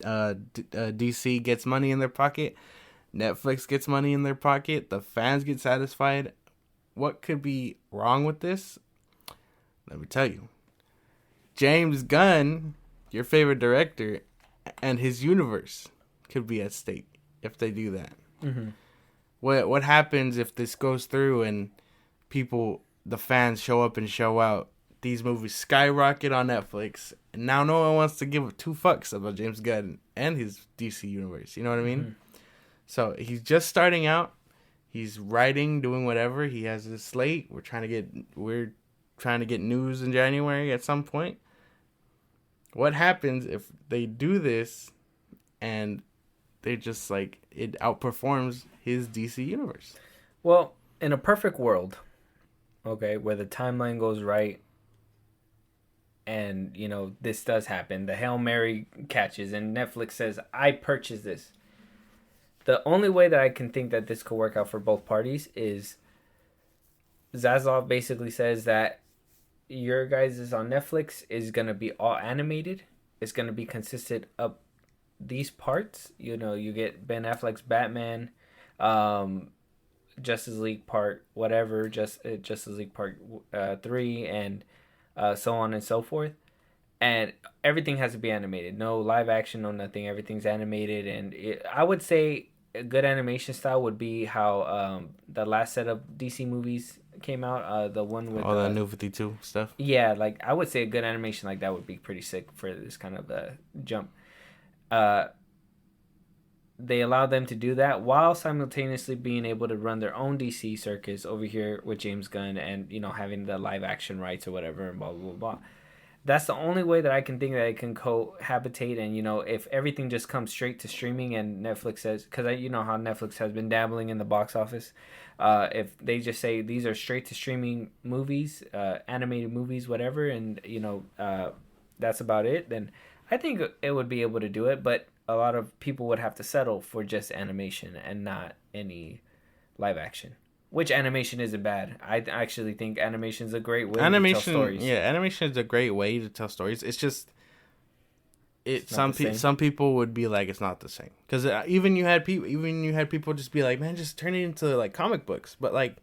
Speaker 2: DC gets money in their pocket. Netflix gets money in their pocket. The fans get satisfied. What could be wrong with this? Let me tell you. James Gunn, your favorite director, and his universe could be at stake if they do that.
Speaker 1: Mm-hmm.
Speaker 2: What happens if this goes through and the fans show up and show out? These movies skyrocket on Netflix, and now no one wants to give two fucks about James Gunn and his DC universe. You know what I mean? Mm-hmm. So he's just starting out. He's writing, doing whatever. He has his slate. We're trying to get news in January at some point. What happens if they do this and they just like it outperforms his DC universe?
Speaker 1: Well, in a perfect world, okay, where the timeline goes right, and this does happen, the Hail Mary catches, and Netflix says, "I purchased this." The only way that I can think that this could work out for both parties is Zaslav basically says that your guys is on Netflix is going to be all animated. It's going to be consistent of these parts. You get Ben Affleck's Batman, Justice League Part whatever, Justice League Part 3, and so on and so forth. And everything has to be animated. No live action, no nothing. Everything's animated. And I would say a good animation style would be how the last set of DC movies came out. The one with
Speaker 2: all the New 52 stuff.
Speaker 1: Yeah, like I would say a good animation like that would be pretty sick for this kind of jump. They allow them to do that while simultaneously being able to run their own DC circus over here with James Gunn and having the live action rights or whatever and blah blah blah. That's the only way that I can think that it can cohabitate. And if everything just comes straight to streaming and Netflix says, because how Netflix has been dabbling in the box office, if they just say these are straight to streaming movies, animated movies, whatever, and that's about it, then I think it would be able to do it. But a lot of people would have to settle for just animation and not any live action. Which animation isn't bad. I actually think animation is a great way to tell stories.
Speaker 2: Yeah, animation is a great way to tell stories. It's just some people would be like it's not the same, because even you had people just be like, man, just turn it into like comic books. But like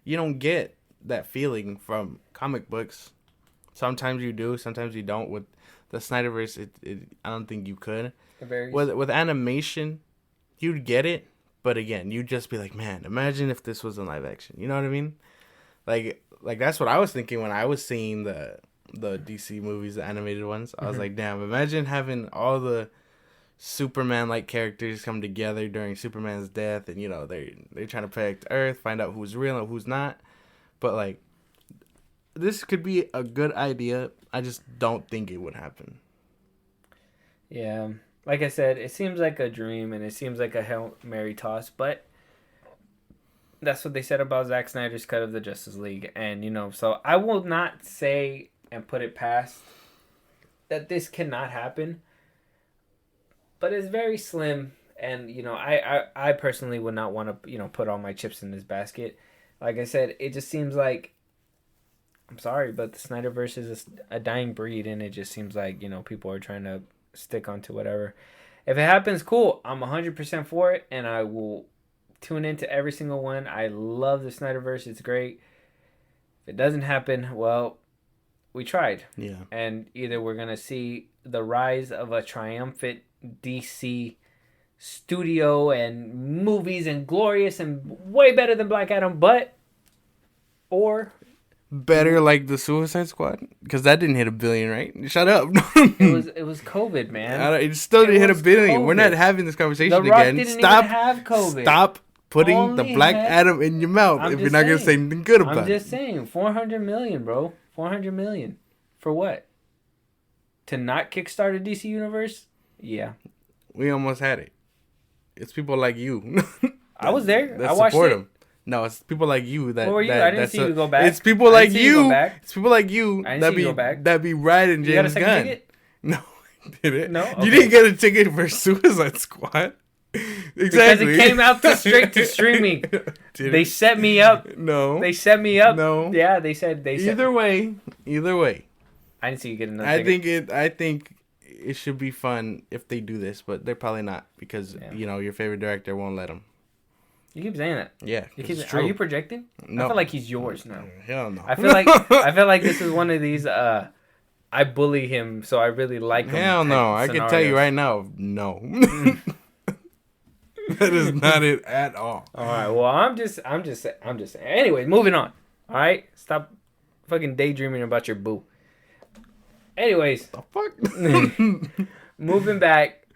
Speaker 2: you don't get that feeling from comic books. Sometimes you do, sometimes you don't. With the Snyderverse, I don't think you could. With animation, you'd get it. But again, you'd just be like, man, imagine if this was in live action. You know what I mean? Like that's what I was thinking when I was seeing the DC movies, the animated ones. I was like, damn, imagine having all the Superman-like characters come together during Superman's death, and they're trying to protect Earth, find out who's real and who's not. But like, this could be a good idea. I just don't think it would happen.
Speaker 1: Yeah. Like I said, it seems like a dream and it seems like a Hail Mary toss, but that's what they said about Zack Snyder's cut of the Justice League. And, so I will not say and put it past that this cannot happen, but it's very slim. And, I personally would not want to, put all my chips in this basket. Like I said, it just seems like, I'm sorry, but the Snyderverse is a dying breed, and it just seems like, people are trying to stick onto whatever. If it happens, cool. I'm 100% for it, and I will tune into every single one. I love the Snyderverse. It's great. If it doesn't happen, well, we tried.
Speaker 2: Yeah.
Speaker 1: And either we're going to see the rise of a triumphant DC studio and movies and glorious and way better than Black Adam, or
Speaker 2: better like the Suicide Squad, because that didn't hit $1 billion, right? Shut up.
Speaker 1: it was COVID, man.
Speaker 2: It still didn't hit $1 billion. COVID. We're not having this conversation
Speaker 1: The Rock
Speaker 2: again.
Speaker 1: Didn't even have COVID.
Speaker 2: Stop putting the Black Adam in your mouth if you're not gonna say anything good about it.
Speaker 1: I'm just saying, $400 million, bro. $400 million for what? to not kickstart a DC universe, yeah.
Speaker 2: We almost had it. It's people like you.
Speaker 1: I was there.
Speaker 2: That
Speaker 1: I watched
Speaker 2: support
Speaker 1: it.
Speaker 2: him. No, it's people like you that.
Speaker 1: Where were you?
Speaker 2: That,
Speaker 1: I didn't see you go back.
Speaker 2: It's people
Speaker 1: I
Speaker 2: like
Speaker 1: didn't see you go
Speaker 2: you.
Speaker 1: back.
Speaker 2: It's people like you
Speaker 1: I didn't
Speaker 2: that
Speaker 1: see
Speaker 2: be
Speaker 1: you go back.
Speaker 2: that be riding
Speaker 1: You got a
Speaker 2: James
Speaker 1: second
Speaker 2: Gunn.
Speaker 1: ticket?
Speaker 2: No, did it?
Speaker 1: No?
Speaker 2: You
Speaker 1: Okay.
Speaker 2: didn't get a ticket for Suicide Squad. Exactly.
Speaker 1: Because it came out straight to streaming. They set me up.
Speaker 2: No.
Speaker 1: They set me up.
Speaker 2: No.
Speaker 1: Yeah, they said
Speaker 2: Either way.
Speaker 1: I didn't see you get another ticket.
Speaker 2: I think it should be fun if they do this, but they're probably not because your favorite director won't let them.
Speaker 1: You keep saying that.
Speaker 2: Yeah,
Speaker 1: it's true. Are you projecting?
Speaker 2: No.
Speaker 1: I feel like he's yours now.
Speaker 2: Hell no.
Speaker 1: I feel like this is one of these. I bully him, so I really like him.
Speaker 2: Hell no! I can tell you right now, no. That is not it at all.
Speaker 1: All right. Well, I'm just saying. Anyway, moving on. All right. Stop fucking daydreaming about your boo. Anyways,
Speaker 2: the fuck.
Speaker 1: Moving back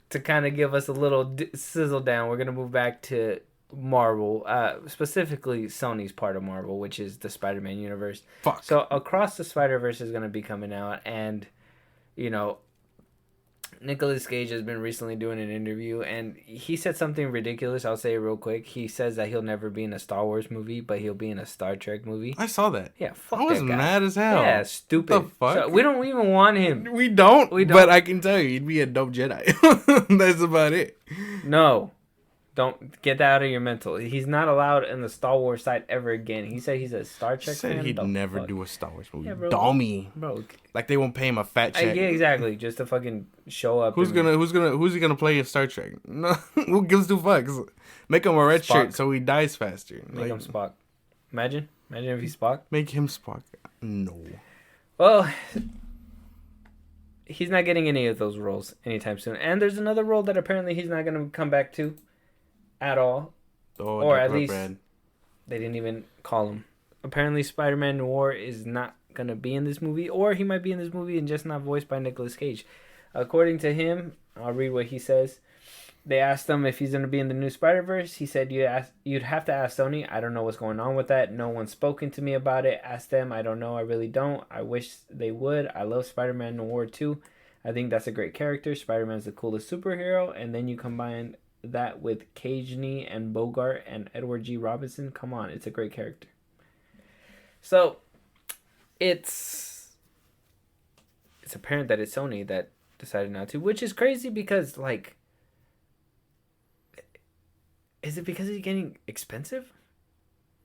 Speaker 1: to kind of give us a little sizzle down. We're gonna move back to Marvel, specifically Sony's part of Marvel, which is the Spider-Man universe.
Speaker 2: Fuck.
Speaker 1: So Across the Spider-Verse is gonna be coming out, and Nicolas Cage has been recently doing an interview, and he said something ridiculous. I'll say it real quick. He says that he'll never be in a Star Wars movie, but he'll be in a Star Trek movie.
Speaker 2: I saw that.
Speaker 1: Yeah, fuck
Speaker 2: I was
Speaker 1: that guy.
Speaker 2: mad as hell.
Speaker 1: Yeah, stupid.
Speaker 2: What the fuck?
Speaker 1: So we don't even want him.
Speaker 2: We don't. But I can tell you, he'd be a dope Jedi. That's about it.
Speaker 1: No. Don't get that out of your mental. He's not allowed in the Star Wars side ever again. He said he's a Star Trek fan.
Speaker 2: Said he'd never do a Star Wars movie.
Speaker 1: Yeah, bro.
Speaker 2: Dummy.
Speaker 1: Bro.
Speaker 2: Like they won't pay him a fat check.
Speaker 1: Yeah, exactly. Just to fucking show up.
Speaker 2: Who's he gonna play in Star Trek? No, who gives two fucks? Make him a red shirt so he dies faster.
Speaker 1: Make him Spock. Imagine if he's Spock.
Speaker 2: Make him Spock. No.
Speaker 1: Well, he's not getting any of those roles anytime soon. And there's another role that apparently he's not gonna come back to at all.
Speaker 2: Oh,
Speaker 1: or at least they didn't even call him. Apparently Spider-Man Noir is not going to be in this movie, or he might be in this movie and just not voiced by Nicolas Cage. According to him, I'll read what he says. They asked him if he's going to be in the new Spider-Verse. He said, you'd have to ask Sony. I don't know what's going on with that. No one's spoken to me about it. Ask them. I don't know. I really don't. I wish they would. I love Spider-Man Noir too. I think that's a great character. Spider-Man's the coolest superhero. And then you combine that with Cagney and Bogart and Edward G. Robinson. Come on, it's a great character. So it's apparent that it's Sony that decided not to, which is crazy because, like, is it because he's getting expensive?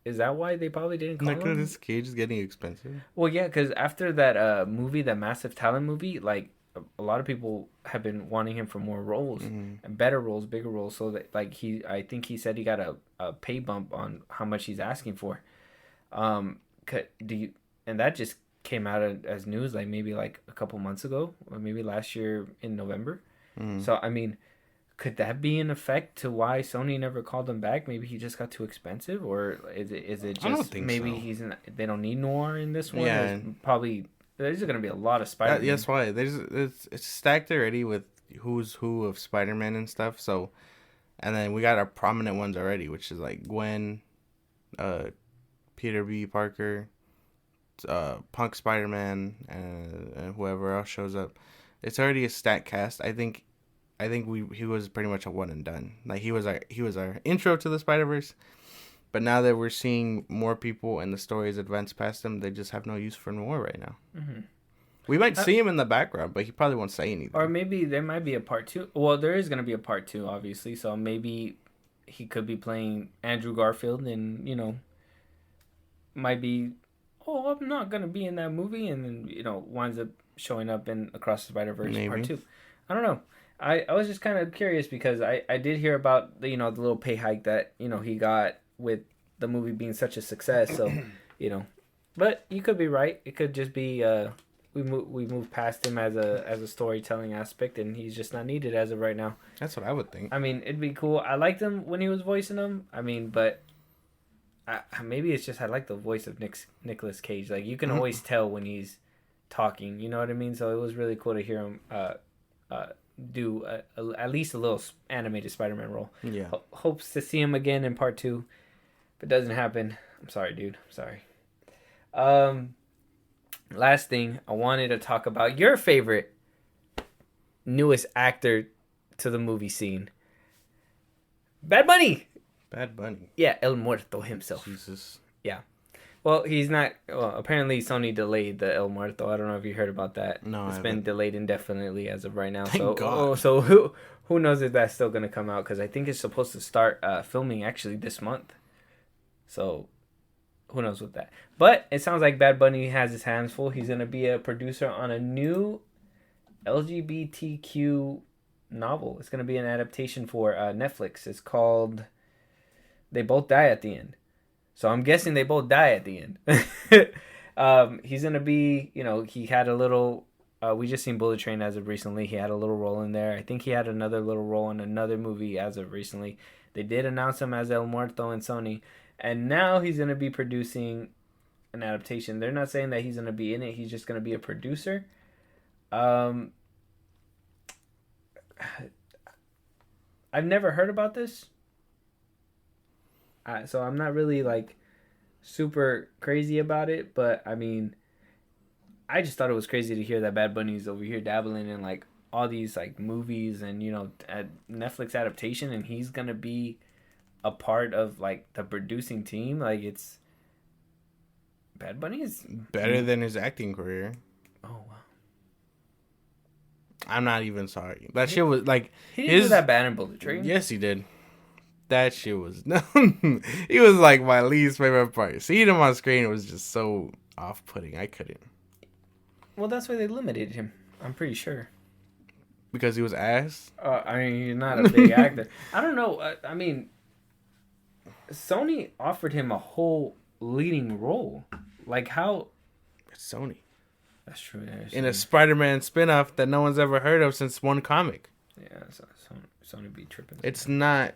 Speaker 1: Is that why they probably didn't call him?
Speaker 2: Nicolas Cage is getting expensive.
Speaker 1: Well, yeah, because after that movie, that Massive Talent movie, like, a lot of people have been wanting him for more roles and better roles, bigger roles. So that, like, I think he said he got a pay bump on how much he's asking for. And that just came out as news, like maybe like a couple months ago, or maybe last year in November. So I mean, could that be an effect to why Sony never called him back? Maybe he just got too expensive, or is it just
Speaker 2: I don't think
Speaker 1: maybe
Speaker 2: so.
Speaker 1: They don't need Noir in this one?
Speaker 2: Yeah,
Speaker 1: probably. There's going to be a lot of Spider-Man.
Speaker 2: That's why. It's stacked already with who's who of Spider-Man and stuff. So, and then we got our prominent ones already, which is like Gwen, Peter B. Parker, Punk Spider-Man, and whoever else shows up. It's already a stacked cast. I think he was pretty much a one and done. Like he was our intro to the Spider-Verse. But now that we're seeing more people and the stories advance past them, they just have no use for Noir right now. Mm-hmm. We might see him in the background, but he probably won't say anything.
Speaker 1: Or maybe there might be a part 2. Well, there is going to be a part 2, obviously. So maybe he could be playing Andrew Garfield and, might be, I'm not going to be in that movie. And then, winds up showing up in Across the Spider-Verse part 2. I don't know. I was just kind of curious because I did hear about, the little pay hike that, he got with the movie being such a success. So, but you could be right. It could just be we moved past him as a storytelling aspect, and he's just not needed as of right now.
Speaker 2: That's what I would think.
Speaker 1: I mean, it'd be cool. I liked him when he was voicing him. I mean, but maybe it's just I like the voice of Nicolas Cage. Like, you can always tell when he's talking. You know what I mean? So it was really cool to hear him do at least a little animated Spider-Man role.
Speaker 2: Yeah.
Speaker 1: Hopes to see him again in part 2. If it doesn't happen, I'm sorry, dude. I'm sorry. Last thing, I wanted to talk about your favorite newest actor to the movie scene. Bad Bunny.
Speaker 2: Bad Bunny.
Speaker 1: Yeah, El Muerto himself.
Speaker 2: Jesus.
Speaker 1: Yeah. Well, he's not. Well, apparently Sony delayed the El Muerto. I don't know if you heard about that.
Speaker 2: No,
Speaker 1: It's
Speaker 2: I
Speaker 1: been
Speaker 2: haven't.
Speaker 1: delayed indefinitely as of right now.
Speaker 2: Thank God.
Speaker 1: So who knows if that's still gonna come out? Because I think it's supposed to start filming actually this month. So who knows with that? But it sounds like Bad Bunny has his hands full. He's gonna be a producer on a new LGBTQ novel. It's gonna be an adaptation for Netflix. It's called "They Both Die at the End." So I'm guessing they both die at the end. He's gonna be, he had a little. We just seen Bullet Train as of recently. He had a little role in there. I think he had another little role in another movie as of recently. They did announce him as El Muerto in Sony, and now he's gonna be producing an adaptation. They're not saying that he's gonna be in it. He's just gonna be a producer. Um, I've never heard about this. So I'm not really like super crazy about it, but I mean, I just thought it was crazy to hear that Bad Bunny's over here dabbling in like all these like movies and at Netflix adaptation, and he's gonna be a part of like the producing team. Like it's Bad Bunny is
Speaker 2: Better than his acting career.
Speaker 1: Oh wow,
Speaker 2: I'm not even sorry. That shit was like
Speaker 1: he didn't do that bad in Bullet Train.
Speaker 2: Yes, he did. That shit was he was like my least favorite part. Seeing him on screen was just so off-putting. I couldn't.
Speaker 1: Well, that's why they limited him. I'm pretty sure.
Speaker 2: Because he was ass?
Speaker 1: I mean, he's not a big actor. I don't know. I mean, Sony offered him a whole leading role. Like how?
Speaker 2: It's Sony.
Speaker 1: That's true.
Speaker 2: In a Spider-Man spinoff that no one's ever heard of since one comic.
Speaker 1: Yeah, Sony be tripping.
Speaker 2: It's not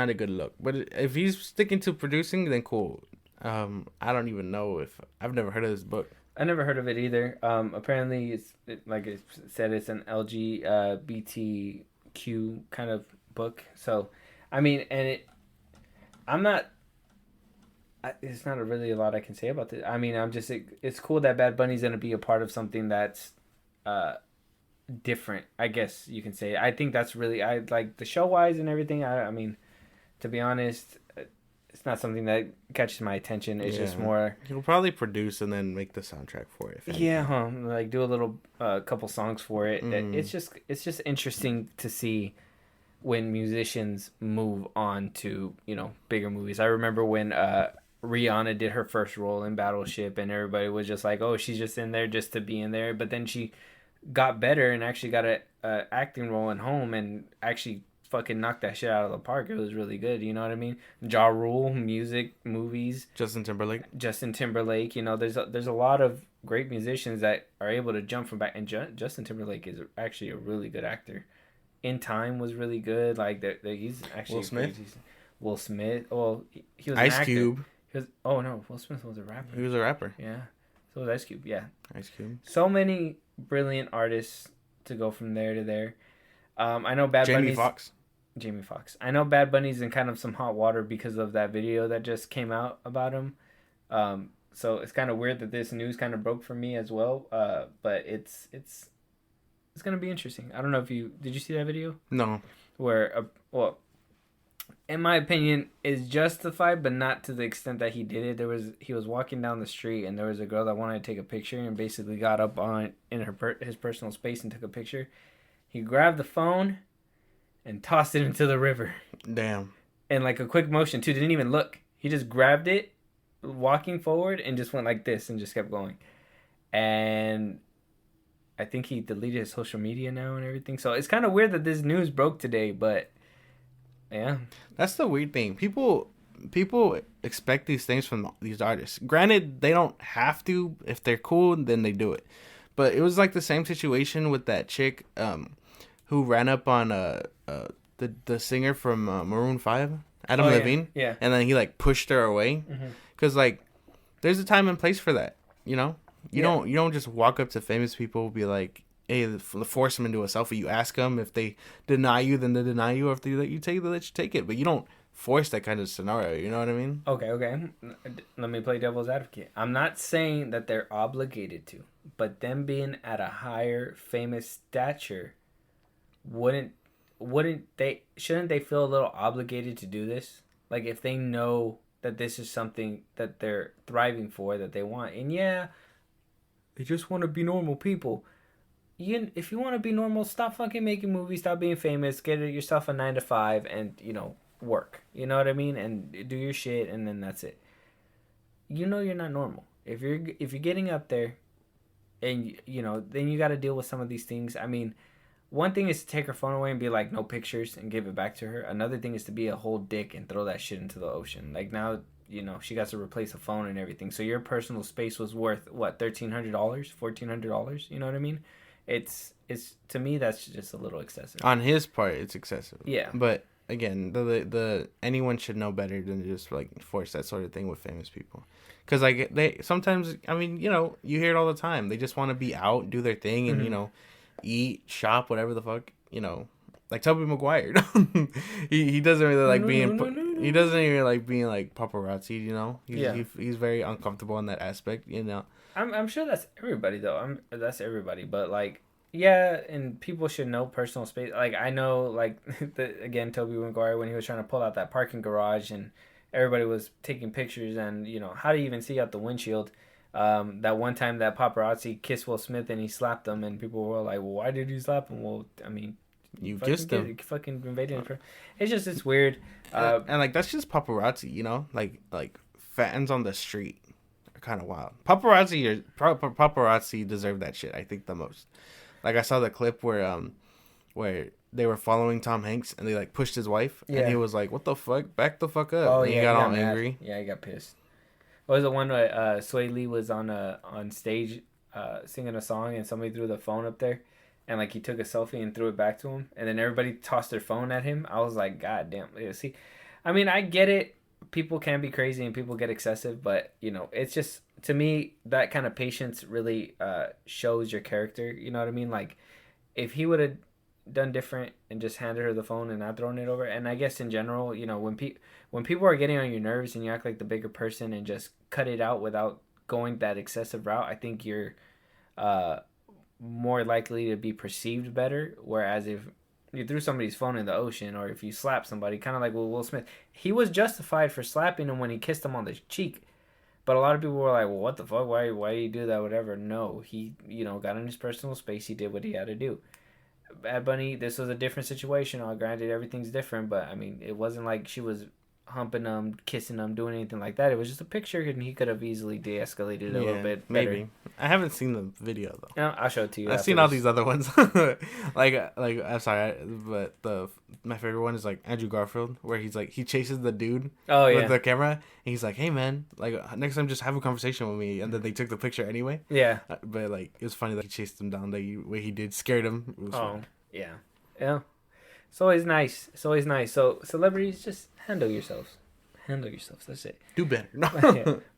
Speaker 2: a good look. But if he's sticking to producing, then cool. I don't even know if I've never heard of this book.
Speaker 1: I never heard of it either. Apparently, like it said, it's an LGBTQ kind of book. So, I mean, it's not really a lot I can say about this. I mean, it's cool that Bad Bunny's going to be a part of something that's different, I guess you can say. I think that's really, I like the show-wise and everything. I mean, to be honest, it's not something that catches my attention. It's just more...
Speaker 2: He'll probably produce and then make the soundtrack for it.
Speaker 1: Yeah, like do a little couple songs for it. It's just interesting to see when musicians move on to, bigger movies. I remember when Rihanna did her first role in Battleship and everybody was just like, oh, she's just in there just to be in there. But then she got better and actually got a acting role in Home and actually fucking knocked that shit out of the park. It was really good, you know what I mean? Ja Rule, music, movies.
Speaker 2: Justin Timberlake. There's
Speaker 1: a lot of great musicians that are able to jump from back. And Justin Timberlake is actually a really good actor. In Time was really good. Like he's actually
Speaker 2: Will Smith.
Speaker 1: Will Smith. Well, he was
Speaker 2: Ice
Speaker 1: an actor.
Speaker 2: Cube.
Speaker 1: Will Smith was a rapper.
Speaker 2: He was a rapper.
Speaker 1: Yeah. So was Ice Cube. Yeah.
Speaker 2: Ice Cube.
Speaker 1: So many brilliant artists to go from there to there. I know Jamie Foxx. I know Bad Bunny's in kind of some hot water because of that video that just came out about him. So it's kind of weird that this news kind of broke for me as well. But it's gonna be interesting. I don't know if did you see that video?
Speaker 2: No.
Speaker 1: Where in my opinion, is justified, but not to the extent that he did it. He was walking down the street and there was a girl that wanted to take a picture and basically got up on in his personal space and took a picture. He grabbed the phone and tossed it into the river.
Speaker 2: Damn.
Speaker 1: And like a quick motion too, didn't even look. He just grabbed it, walking forward, and just went like this and just kept going. And I think he deleted his social media now and everything. So it's kind of weird that this news broke today, but yeah.
Speaker 2: That's the weird thing. People expect these things from these artists. Granted, they don't have to. If they're cool, then they do it. But it was like the same situation with that chick who ran up on the singer from Maroon 5, Adam Levine.
Speaker 1: Yeah.
Speaker 2: And then he like pushed her away. Because like there's a time and place for that, you know? You don't just walk up to famous people and be like, hey, force them into a selfie. You ask them. If they deny you, then they deny you. Or if they let you take it, they let you take it. But you don't force that kind of scenario. You know what I mean?
Speaker 1: Okay. Let me play devil's advocate. I'm not saying that they're obligated to. But them being at a higher famous stature wouldn't shouldn't they feel a little obligated to do this? Like if they know that this is something that they're thriving for, that they want, and yeah, they just want to be normal people. If you want to be normal, stop fucking making movies, stop being famous, get yourself a 9 to 5, and work. You know what I mean? And do your shit, and then that's it. You're not normal. If you're getting up there, and then you got to deal with some of these things. I mean, one thing is to take her phone away and be like, no pictures, and give it back to her. Another thing is to be a whole dick and throw that shit into the ocean. Like now, she got to replace a phone and everything. So your personal space was worth what, $1,300, $1,400? You know what I mean? It's to me that's just a little excessive.
Speaker 2: On his part, it's excessive.
Speaker 1: Yeah.
Speaker 2: But again, the anyone should know better than just like force that sort of thing with famous people. Because like they sometimes, I mean, you hear it all the time. They just want to be out, do their thing, and eat, shop, whatever the fuck, like Tobey Maguire. he doesn't really like being he doesn't even like being like paparazzi. He's very uncomfortable in that aspect.
Speaker 1: I'm sure that's everybody though. That's everybody, but like yeah, and people should know personal space. Like I know, like again, Tobey Maguire when he was trying to pull out that parking garage and everybody was taking pictures, and how do you even see out the windshield? That one time that paparazzi kissed Will Smith and he slapped him, and people were like, well, why did you slap him? Well, I mean,
Speaker 2: you kissed him.
Speaker 1: You fucking invaded him. It's weird.
Speaker 2: And like that's just paparazzi, like fans on the street are kind of wild. Paparazzi deserve that shit, I think, the most. Like I saw the clip where they were following Tom Hanks and they like pushed his wife, and he was like, what the fuck, back the fuck up.
Speaker 1: Oh,
Speaker 2: and he got all angry.
Speaker 1: Yeah, he got pissed. What was the one where Sway Lee was on stage singing a song, and somebody threw the phone up there, and like he took a selfie and threw it back to him, and then everybody tossed their phone at him. I was like, God damn. Yeah, see, I mean, I get it. People can be crazy and people get excessive, but it's just, to me, that kind of patience really shows your character. You know what I mean? Like if he would have done different and just handed her the phone and not thrown it over, and I guess in general, when people are getting on your nerves and you act like the bigger person and just cut it out without going that excessive route, I think you're more likely to be perceived better. Whereas if you threw somebody's phone in the ocean, or if you slap somebody, kind of like with Will Smith, he was justified for slapping him when he kissed him on the cheek. But a lot of people were like, well, what the fuck? Why do you do that? Whatever. No, he, got in his personal space. He did what he had to do. Bad Bunny, this was a different situation. Granted, everything's different, but I mean, it wasn't like she was humping him, kissing him, doing anything like that. It was just a picture, and he could have easily de-escalated a little bit better. Maybe.
Speaker 2: I haven't seen the video though.
Speaker 1: No, I'll show it to you.
Speaker 2: I've seen all these other ones. like I'm sorry, but my favorite one is like Andrew Garfield, where he's like he chases the dude with the camera, and he's like, "Hey man, like next time just have a conversation with me," and then they took the picture anyway. Yeah. But like it was funny that he chased him down the way he did, scared him. It was funny.
Speaker 1: Yeah. It's always nice. So celebrities, just handle yourselves. That's it.
Speaker 2: Do better.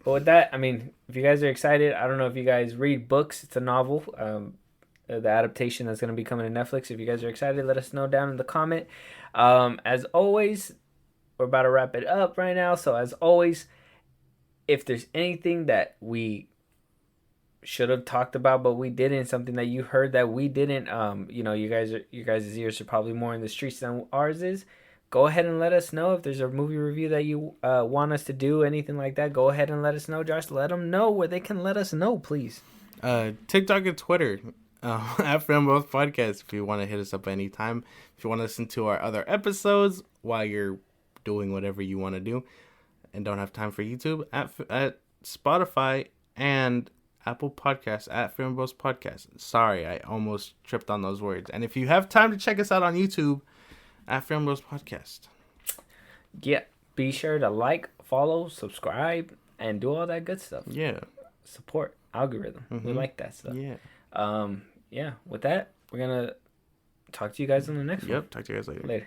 Speaker 1: But with that, I mean, if you guys are excited, I don't know if you guys read books. It's a novel. The adaptation that's going to be coming to Netflix. If you guys are excited, let us know down in the comment. As always, we're about to wrap it up right now. So as always, if there's anything that we should have talked about but we didn't, something that you heard that we didn't, you guys' ears are probably more in the streets than ours is, go ahead and let us know. If there's a movie review that you want us to do, anything like that, go ahead and let us know. Josh, let them know where they can let us know, please.
Speaker 2: TikTok and Twitter at FilmBros Podcast, if you want to hit us up anytime. If you want to listen to our other episodes while you're doing whatever you want to do and don't have time for YouTube, at Spotify and Apple Podcasts at FilmBros Podcast. Sorry, I almost tripped on those words. And if you have time to check us out on YouTube, at FilmBros Podcast.
Speaker 1: Yeah, be sure to like, follow, subscribe, and do all that good stuff.
Speaker 2: Yeah.
Speaker 1: Support algorithm. Mm-hmm. We like that stuff. Yeah. With that, we're gonna talk to you guys on the next one.
Speaker 2: Yep. Talk to you guys later.